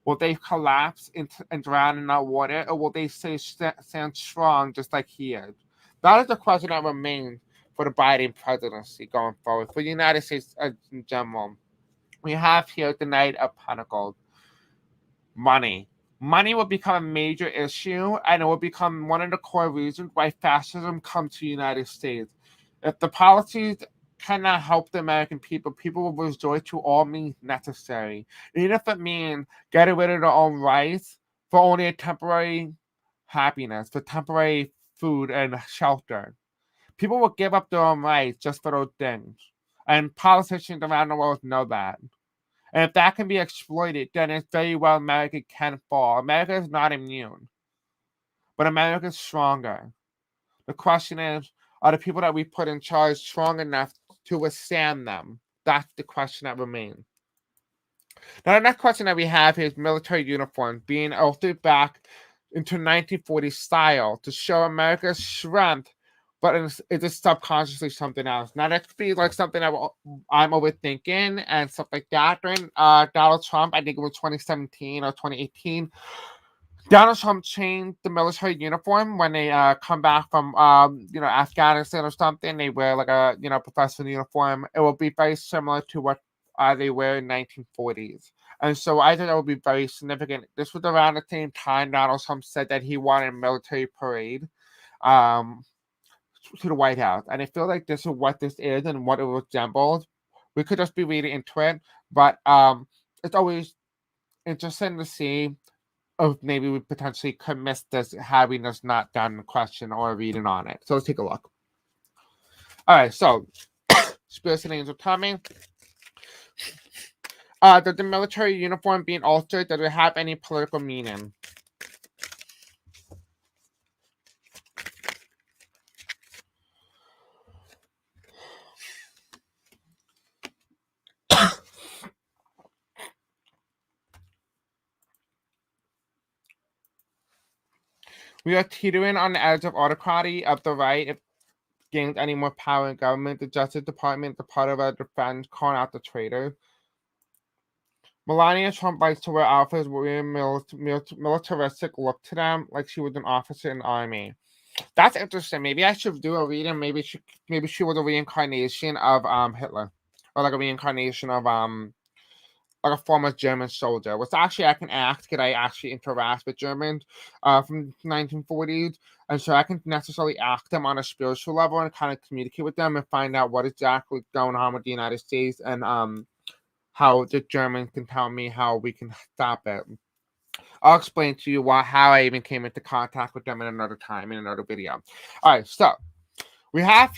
will they collapse and drown in that water, or will they stand strong just like he is? That is the question that remains for the Biden presidency going forward, for the United States in general. We have here the Knight of Pentacles. Money. Money will become a major issue, and it will become one of the core reasons why fascism comes to the United States. If the policies cannot help the American people, people will resort to all means necessary, even if it means getting rid of their own rights for only a temporary happiness, for temporary food and shelter. People will give up their own rights just for those things, and politicians around the world know that. And if that can be exploited, then it's very well America can fall. America is not immune, but America is stronger. The question is, are the people that we put in charge strong enough to withstand them? That's the question that remains. Now, the next question that we have is military uniforms being altered back into 1940s style to show America's strength, but it is subconsciously something else. Now, that could be like something that I'm overthinking and stuff like that. During Donald Trump, I think it was 2017 or 2018, Donald Trump changed the military uniform when they come back from Afghanistan or something. They wear like a professional uniform. It will be very similar to what they wear in 1940s. And so I think that would be very significant. This was around the same time Donald Trump said that he wanted a military parade to the White House. And I feel like this is what this is and what it resembles. We could just be reading into it, but it's always interesting to see if maybe we potentially could miss this having us not done a question or a reading on it. So let's take a look. All right, so spirits and angels coming. Does the military uniform being altered, does it have any political meaning? We are teetering on the edge of autocracy of the right. If gains any more power in government, the Justice Department, the part of our defense, calling out the traitor. Melania Trump likes to wear outfits with a militaristic look to them, like she was an officer in the army. That's interesting. Maybe I should do a reading. Maybe she was a reincarnation of Hitler, or like a reincarnation of like a former German soldier. Which actually I can ask. Could I actually interact with Germans from 1940s? And so I can necessarily ask them on a spiritual level and kind of communicate with them and find out what exactly going on with the United States and how the Germans can tell me how we can stop it. I'll explain to you how I even came into contact with them in another time, in another video. All right, so we have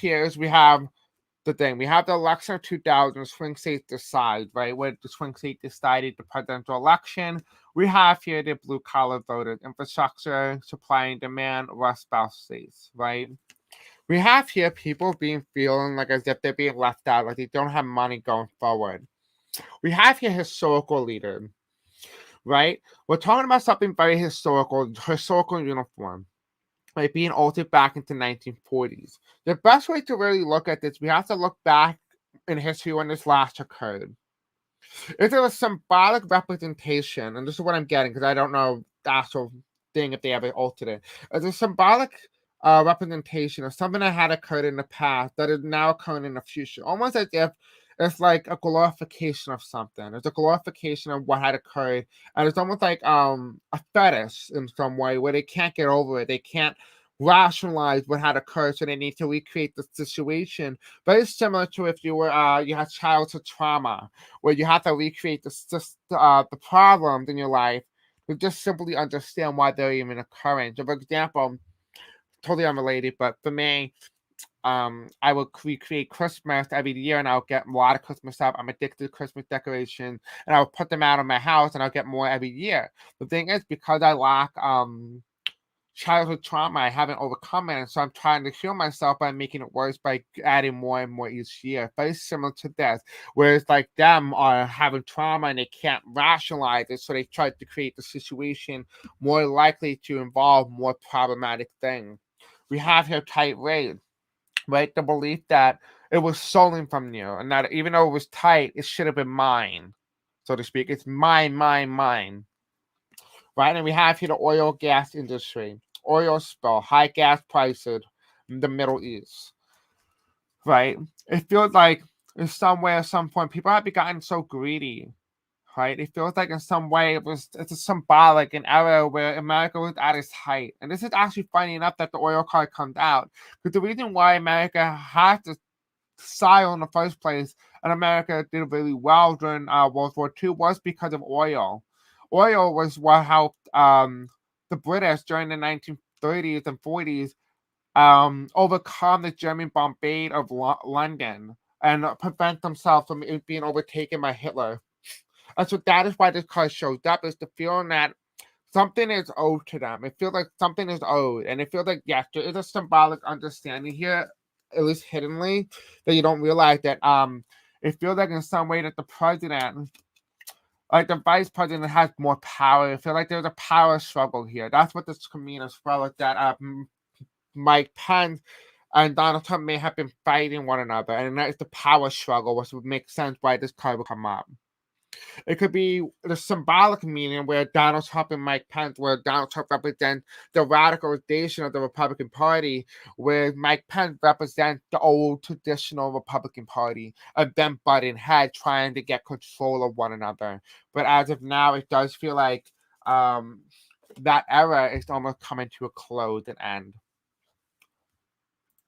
the thing. We have the election of 2000, swing states decide, right? Where the swing state decided the presidential election. We have here the blue collar voters, infrastructure, supply and demand, Rust Belt states, right? We have here people feeling like as if they're being left out, like they don't have money going forward. We have here historical leader, right? We're talking about something very historical uniform, right? Being altered back into 1940s. The best way to really look at this, we have to look back in history when this last occurred. If there was symbolic representation, and this is what I'm getting because I don't know the actual thing if they ever altered it. It's a symbolic representation of something that had occurred in the past that is now occurring in the future. Almost as if it's like a glorification of something. It's a glorification of what had occurred. And it's almost like a fetish in some way where they can't get over it. They can't rationalize what had occurred, so they need to recreate the situation. Very similar to if you were you had childhood trauma, where you have to recreate the problems in your life to just simply understand why they're even occurring. So, for example, totally unrelated, but for me, I will recreate Christmas every year, and I'll get a lot of Christmas stuff. I'm addicted to Christmas decorations, and I'll put them out in my house, and I'll get more every year. The thing is, because I lack childhood trauma, I haven't overcome it, and so I'm trying to heal myself by making it worse by adding more and more each year. Very similar to this, where it's like them are having trauma and they can't rationalize it, so they try to create the situation more likely to involve more problematic things. We have here tight raid, right? The belief that it was stolen from you, and that even though it was tight, it should have been mine, so to speak. It's mine, mine. Right? And we have here the oil gas industry, oil spill, high gas prices in the Middle East. Right? It feels like in some way, at some point, people have gotten so greedy. Right? It feels like in some way it's a symbolic an era where America was at its height. And this is actually funny enough that the oil card comes out. Because the reason why America had to style in the first place, and America did really well during World War II, was because of oil. Oil was what helped the British during the 1930s and 40s overcome the German bombardment of London and prevent themselves from being overtaken by Hitler. And so that is why this card shows up, is the feeling that something is owed to them. It feels like something is owed. And it feels like, yes, there is a symbolic understanding here, at least hiddenly, that you don't realize that it feels like in some way that the president, like the vice president, has more power. I feel like there's a power struggle here. That's what this could mean as well, like that Mike Pence and Donald Trump may have been fighting one another, and that is the power struggle, which would make sense why this card would come up. It could be the symbolic meaning where Donald Trump and Mike Pence, where Donald Trump represents the radicalization of the Republican Party, where Mike Pence represents the old traditional Republican Party, of them butting heads, trying to get control of one another. But as of now, it does feel like that era is almost coming to a close and end.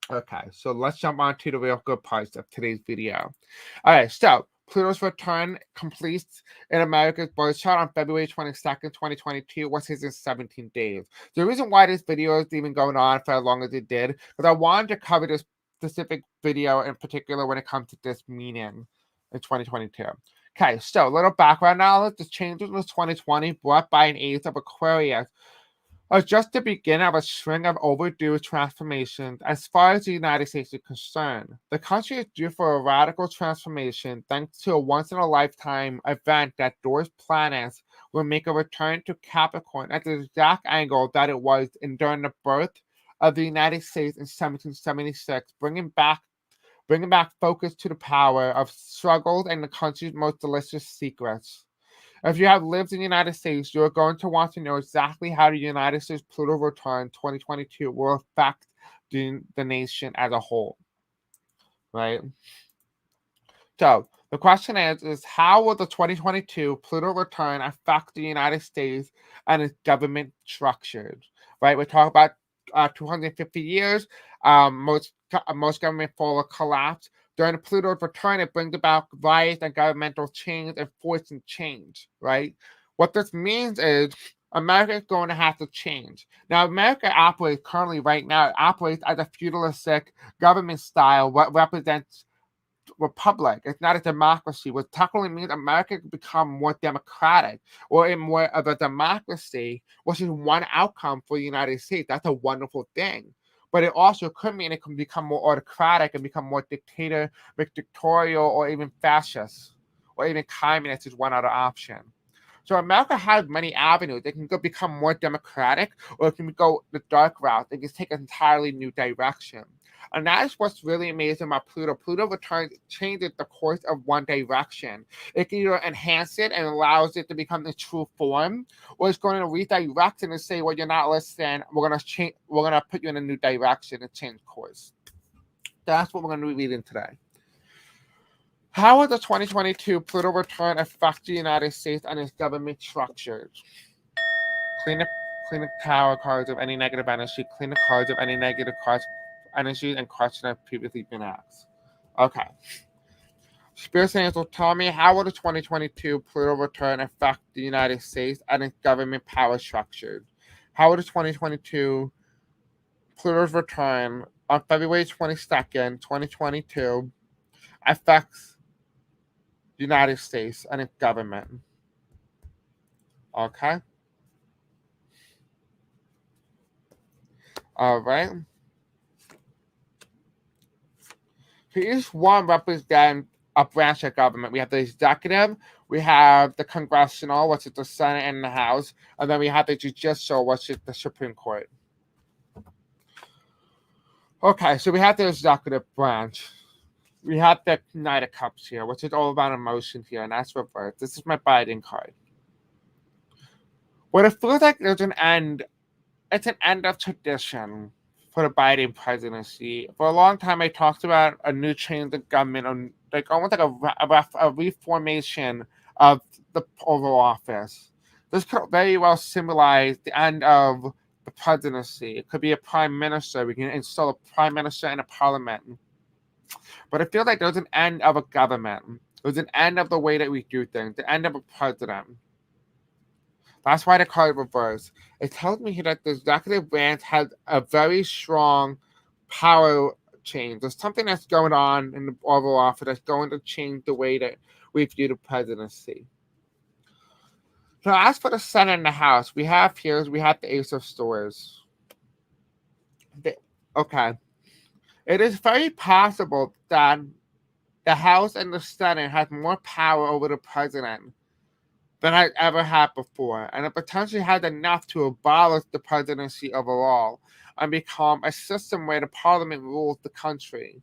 Okay, so let's jump on to the real good parts of today's video. All right, so Pluto's return completes in America's birth chart on February 22nd, 2022, was his in 17 days. The reason why this video is even going on for as long as it did, because I wanted to cover this specific video in particular when it comes to this meaning in 2022. Okay, so a little background knowledge. The changes was 2020 brought by an age of Aquarius are just the beginning of a string of overdue transformations as far as the United States is concerned. The country is due for a radical transformation thanks to a once-in-a-lifetime event that Doris planets will make a return to Capricorn at the exact angle that it was in during the birth of the United States in 1776, bringing back focus to the power of struggles and the country's most delicious secrets. If you have lived in the United States, you are going to want to know exactly how the United States Pluto Return 2022 will affect the nation as a whole, right? So the question is how will the 2022 Pluto Return affect the United States and its government structures, right? We're talking about 250 years, most government fall or collapse. During the Pluto's return, it brings about riots and governmental change and forcing change, right? What this means is America is going to have to change. Now, America operates currently right now, it operates as a feudalistic government style, what represents republic. It's not a democracy, which technically means America can become more democratic or in more of a democracy, which is one outcome for the United States. That's a wonderful thing. But it also could mean it can become more autocratic and become more dictatorial, or even fascist, or even communist is one other option. So America has many avenues. It can become more democratic, or it can go the dark route. It can take an entirely new direction. And that is what's really amazing about Pluto. Pluto Return changes the course of one direction. It can either enhance it and allows it to become the true form, or it's going to redirect it and say, well, you're not listening. We're gonna put you in a new direction and change course. That's what we're going to be reading today. How will the 2022 Pluto Return affect the United States and its government structures? Clean the power cards of any negative energy. Clean the cards of any negative cards, energy, and questions that have previously been asked. Okay. Spirit Angels, tell me, how will the 2022 Pluto Return affect the United States and its government power structures? How will the 2022 Pluto's Return on February 22nd, 2022 affects the United States and its government? Okay. All right. So each one represents a branch of government. We have the executive, we have the congressional, which is the Senate and the House, and then we have the judicial, which is the Supreme Court. Okay, so we have the executive branch. We have the Knight of Cups here, which is all about emotion here, and that's reversed. This is my Biden card. What it feels like there's an end, it's an end of tradition for the Biden presidency. For a long time, I talked about a new change in government, like almost like a reformation of the Oval Office. This could very well symbolize the end of the presidency. It could be a prime minister. We can install a prime minister and a parliament. But I feel like there's an end of a government. There's an end of the way that we do things, the end of a president. That's why the card reversed. It tells me here that the executive branch has a very strong power change. There's something that's going on in the Oval Office that's going to change the way that we view the presidency. So as for the Senate and the House, we have the Ace of Swords. Okay. It is very possible that the House and the Senate has more power over the president than I ever had before, and it potentially has enough to abolish the presidency overall and become a system where the parliament rules the country,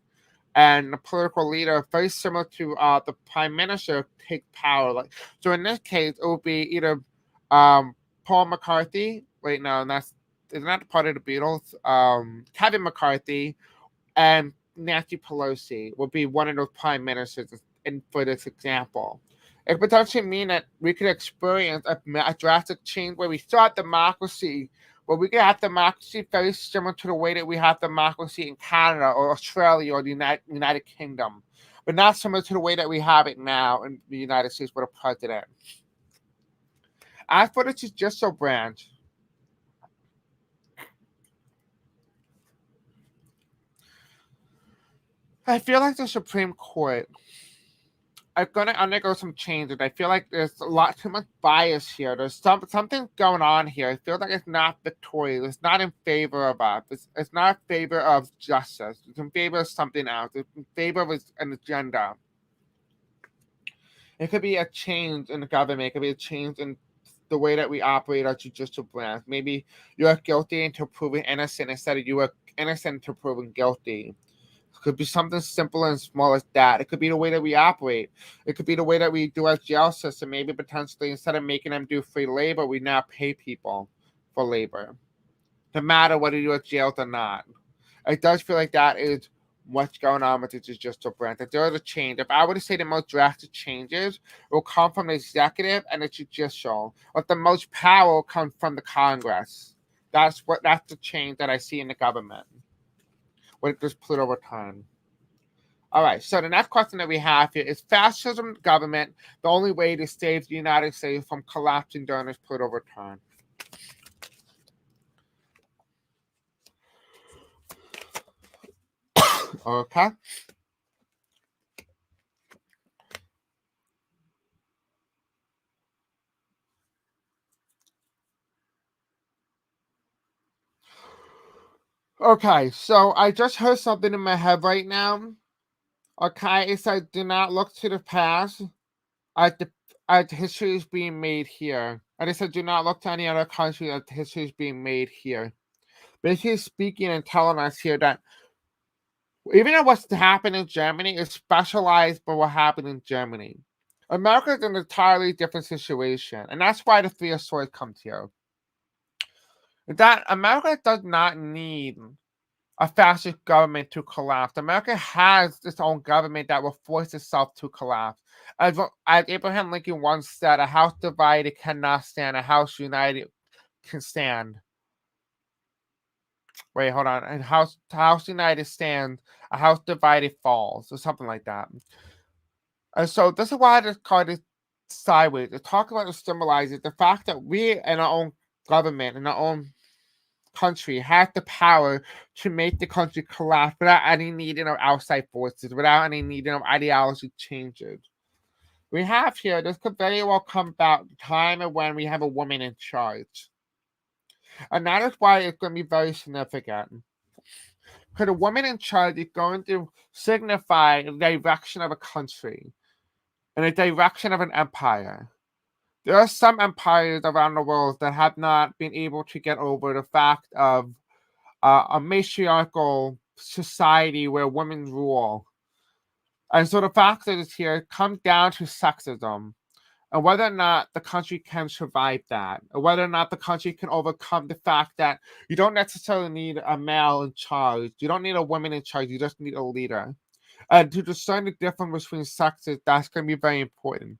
and the political leader, very similar to the prime minister, take power. So in this case, it would be either Paul McCarthy. Wait, no, that's not part of the Beatles. Kevin McCarthy and Nancy Pelosi would be one of those prime ministers for this example. It could potentially mean that we could experience a drastic change where we start democracy, where we could have democracy very similar to the way that we have democracy in Canada or Australia or the United Kingdom, but not similar to the way that we have it now in the United States with a president. As for the judicial branch, I feel like the Supreme Court are going to undergo some changes. I feel like there's a lot too much bias here. There's something going on here. I feel like it's not victorious. It's not in favor of us. It's not in favor of justice. It's in favor of something else. It's in favor of an agenda. It could be a change in the government. It could be a change in the way that we operate our judicial branch. Maybe you are guilty until proven innocent instead of you are innocent until proven guilty. It could be something simple and small as that. It could be the way that we operate. It could be the way that we do our jail system. Maybe potentially instead of making them do free labor, we now pay people for labor. No matter whether you're jailed or not. It does feel like that is what's going on with the judicial branch. That there is a change. If I were to say the most drastic changes, it will come from the executive and the judicial. But the most power will come from the Congress. That's the change that I see in the government with this Pluto Return. All right, so the next question that we have here is fascism government the only way to save the United States from collapsing during this Pluto Return? Okay. Okay, so I just heard something in my head right now. Okay, it said do not look to the past at history is being made here. And it said do not look to any other country at the history is being made here. Basically speaking and telling us here that Even though what's happened in Germany is specialized by what happened in Germany. America is an entirely different situation, and that's why the Three of Swords comes here. That America does not need a fascist government to collapse. America has its own government that will force itself to collapse. As Abraham Lincoln once said, a house divided cannot stand, a house united can stand. Wait, hold on. A house united stands, a house divided falls, or something like that. And so this is why this card is sideways. It talks about, it symbolizes the fact that we in our own government, in our own country, have the power to make the country collapse without any needing of outside forces, without any needing of ideology changes. We have here, this could very well come about the time of when we have a woman in charge. And that is why it's going to be very significant. Because a woman in charge is going to signify the direction of a country and the direction of an empire. There are some empires around the world that have not been able to get over the fact of a matriarchal society where women rule. And so the fact that it's here comes down to sexism and whether or not the country can survive that, or whether or not the country can overcome the fact that you don't necessarily need a male in charge, you don't need a woman in charge, you just need a leader. And to discern the difference between sexes, that's going to be very important.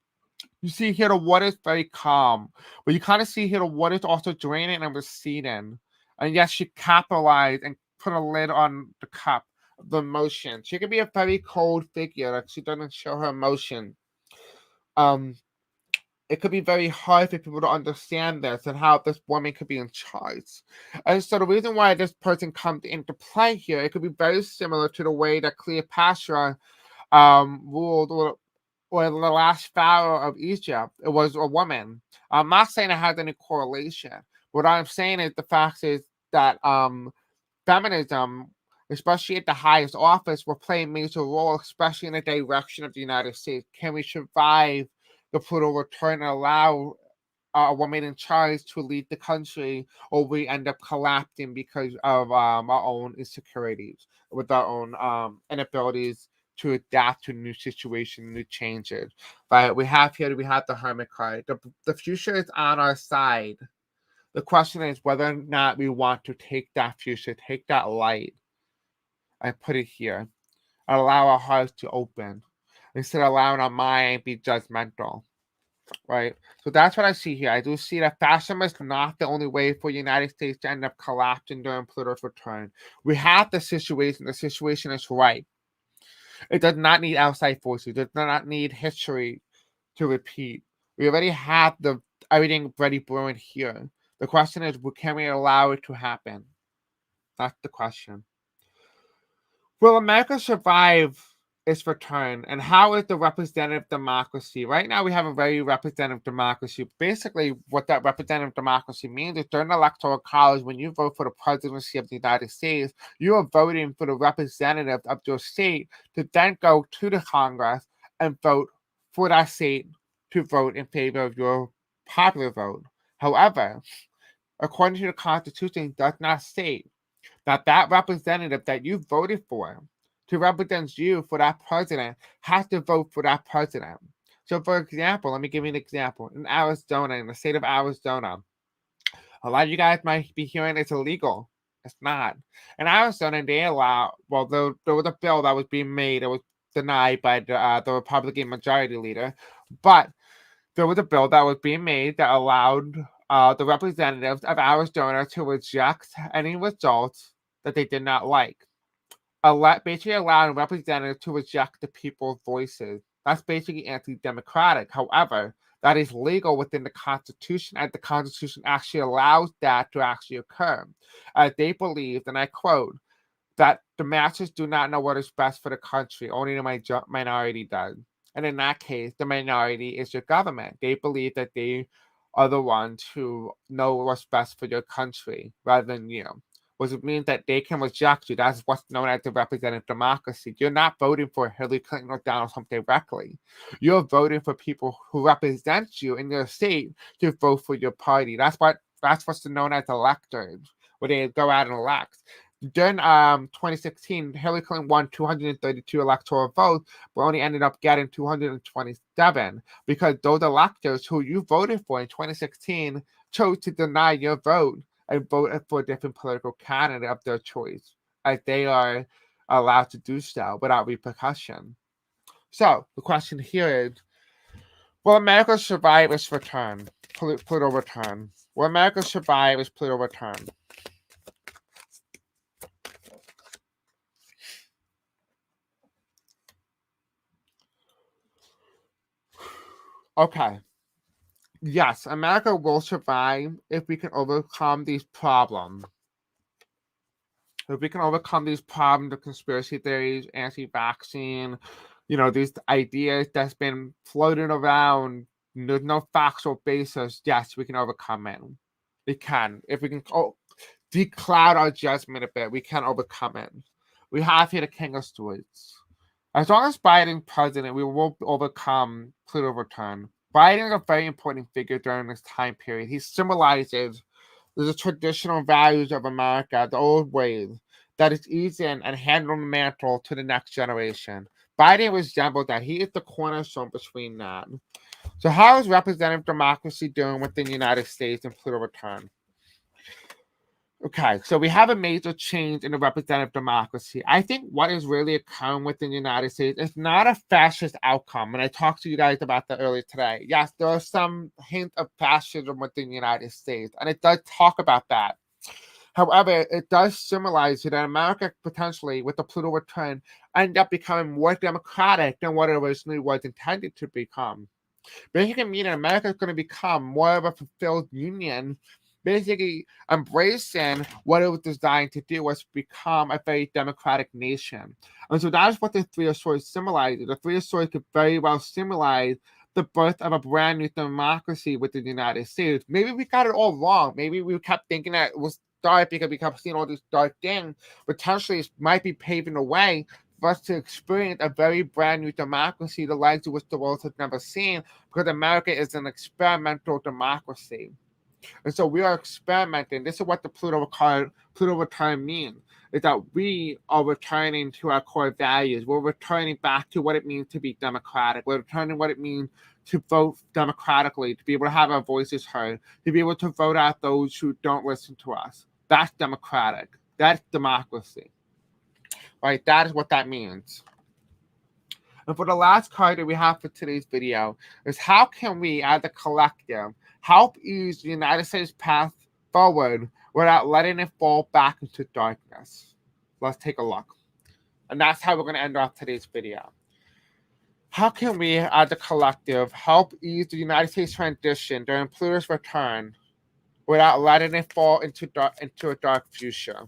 You see here the water is very calm, but you kind of see here the water is also draining and receding. And yes, she capitalized and put a lid on the cup, the emotion. She could be a very cold figure, like she doesn't show her emotion. It could be very hard for people to understand this and how this woman could be in charge. And so the reason why this person comes into play here, it could be very similar to the way that Cleopatra ruled, or the last pharaoh of Egypt. It was a woman. I'm not saying it has any correlation. What I'm saying is the fact is that feminism, especially at the highest office, will play a major role, especially in the direction of the United States. Can we survive the Pluto Return and allow a woman in charge to lead the country, or we end up collapsing because of our own insecurities, with our own inabilities to adapt to new situations, new changes. But we have the Hermit card. The future is on our side. The question is whether or not we want to take that future, take that light, and put it here, and allow our hearts to open instead of allowing our mind to be judgmental. Right? So that's what I see here. I do see that fascism is not the only way for the United States to end up collapsing during Pluto's return. We have the situation. The situation is right. It does not need outside forces. It does not need history to repeat. We already have everything ready brewing here. The question is, can we allow it to happen? That's the question. Will America survive its return, and how is the representative democracy? Right now, we have a very representative democracy. Basically, what that representative democracy means is during the electoral college, when you vote for the presidency of the United States, you are voting for the representative of your state to then go to the Congress and vote for that state to vote in favor of your popular vote. However, according to the Constitution, it does not state that representative that you voted for to represent you for that president has to vote for that president. So, for example, let me give you an example. In Arizona, in the state of Arizona, a lot of you guys might be hearing it's illegal. It's not. In Arizona, they allow, well, there was a bill that was being made. It was denied by the Republican majority leader. But there was a bill that was being made that allowed the representatives of Arizona to reject any results that they did not like. Basically allowing representatives to reject the people's voices. That's basically anti-democratic. However, that is legal within the Constitution, and the Constitution actually allows that to actually occur. They believe, and I quote, that the masses do not know what is best for the country, only the minority does. And in that case, the minority is your government. They believe that they are the ones who know what's best for your country rather than you, which means that they can reject you. That's what's known as the representative democracy. You're not voting for Hillary Clinton or Donald Trump directly. You're voting for people who represent you in your state to vote for your party. That's what's known as electors, where they go out and elect. During 2016, Hillary Clinton won 232 electoral votes, but only ended up getting 227 because those electors who you voted for in 2016 chose to deny your vote and voted for a different political candidate of their choice, as they are allowed to do so without repercussion. So the question here is, will America survive its return? Pluto return. Will America survive its Pluto return? Okay. Yes, America will survive if we can overcome these problems. If we can overcome these problems, the conspiracy theories, anti-vaccine, these ideas that's been floating around, there's no factual basis, yes, we can overcome it. We can. If we can decloud our judgment a bit, we can overcome it. We have here the King of Swords. As long as Biden's president, we will overcome Pluto return. Biden is a very important figure during this time period. He symbolizes the traditional values of America, the old ways, that is easy and handle the mantle to the next generation. Biden resembles that. He is the cornerstone between that. So how is representative democracy doing within the United States in Pluto return? Okay, so we have a major change in the representative democracy. I think what is really occurring within the United States is not a fascist outcome. And I talked to you guys about that earlier today. Yes, there are some hints of fascism within the United States, and it does talk about that. However, it does symbolize that America potentially, with the Pluto return, end up becoming more democratic than what it originally was intended to become. Basically meaning America is going to become more of a fulfilled union, basically embracing what it was designed to do, was become a very democratic nation. And so that is what the Three of Swords symbolizes. The Three of Swords could very well symbolize the birth of a brand new democracy within the United States. Maybe we got it all wrong. Maybe we kept thinking that it was dark because we kept seeing all these dark things. Potentially, it might be paving the way for us to experience a very brand new democracy, the likes of which the world has never seen, because America is an experimental democracy. And so we are experimenting. This is what the Pluto return means, is that we are returning to our core values. We're returning back to what it means to be democratic. We're returning what it means to vote democratically, to be able to have our voices heard, to be able to vote out those who don't listen to us. That's democratic. That's democracy. Right? That is what that means. And for the last card that we have for today's video is, how can we, as a collective, help ease the United States path forward without letting it fall back into darkness? Let's take a look. And that's how we're going to end off today's video. How can we, as a collective, help ease the United States transition during Pluto's return without letting it fall into a dark future?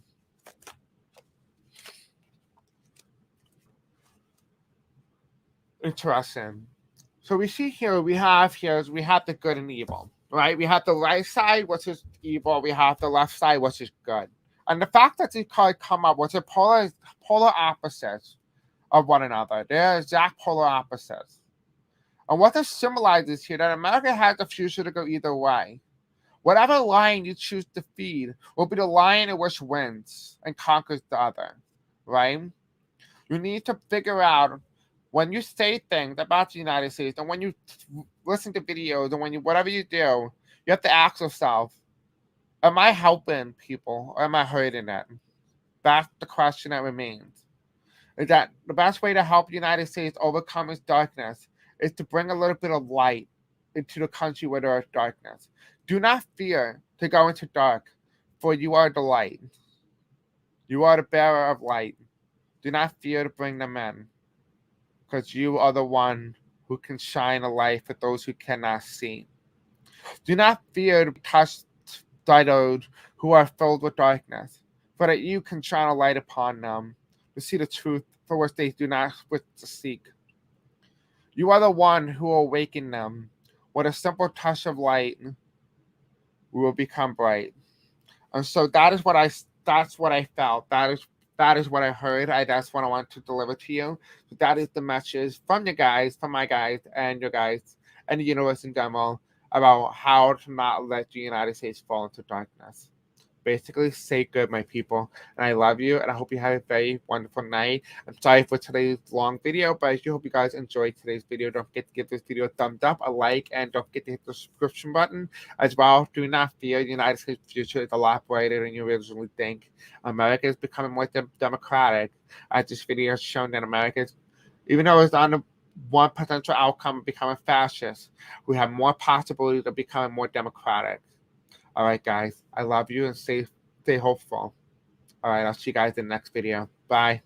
Interesting. So we see here, we have the good and evil, right? We have the right side, which is evil. We have the left side, which is good. And the fact that these cards come up with polar opposites of one another. They're exact polar opposites. And what this symbolizes here, that America has the future to go either way. Whatever lion you choose to feed will be the lion in which wins and conquers the other, right? You need to figure out, when you say things about the United States, and when you listen to videos, and when whatever you do, you have to ask yourself, am I helping people or am I hurting them? That's the question that remains. Is that the best way to help the United States overcome its darkness is to bring a little bit of light into the country where there is darkness. Do not fear to go into dark, for you are the light. You are the bearer of light. Do not fear to bring them in, because you are the one who can shine a light for those who cannot see. Do not fear to be touched by those who are filled with darkness, for that you can shine a light upon them to see the truth for which they do not wish to seek. You are the one who will awaken them. With a simple touch of light, we will become bright. And so that's what I felt. That is what I heard. That's what I want to deliver to you. So that is the message from you guys, from my guys, and your guys, and the universe in general, about how to not let the United States fall into darkness. Basically, stay good, my people. And I love you, and I hope you have a very wonderful night. I'm sorry for today's long video, but I do hope you guys enjoyed today's video. Don't forget to give this video a thumbs up, a like, and don't forget to hit the subscription button as well. Do not fear. The United States future is a lot brighter than you originally think. America is becoming more democratic. As this video has shown that America is, even though it's on the one potential outcome of becoming fascist, we have more possibilities of becoming more democratic. All right, guys. I love you and stay hopeful. All right, I'll see you guys in the next video. Bye.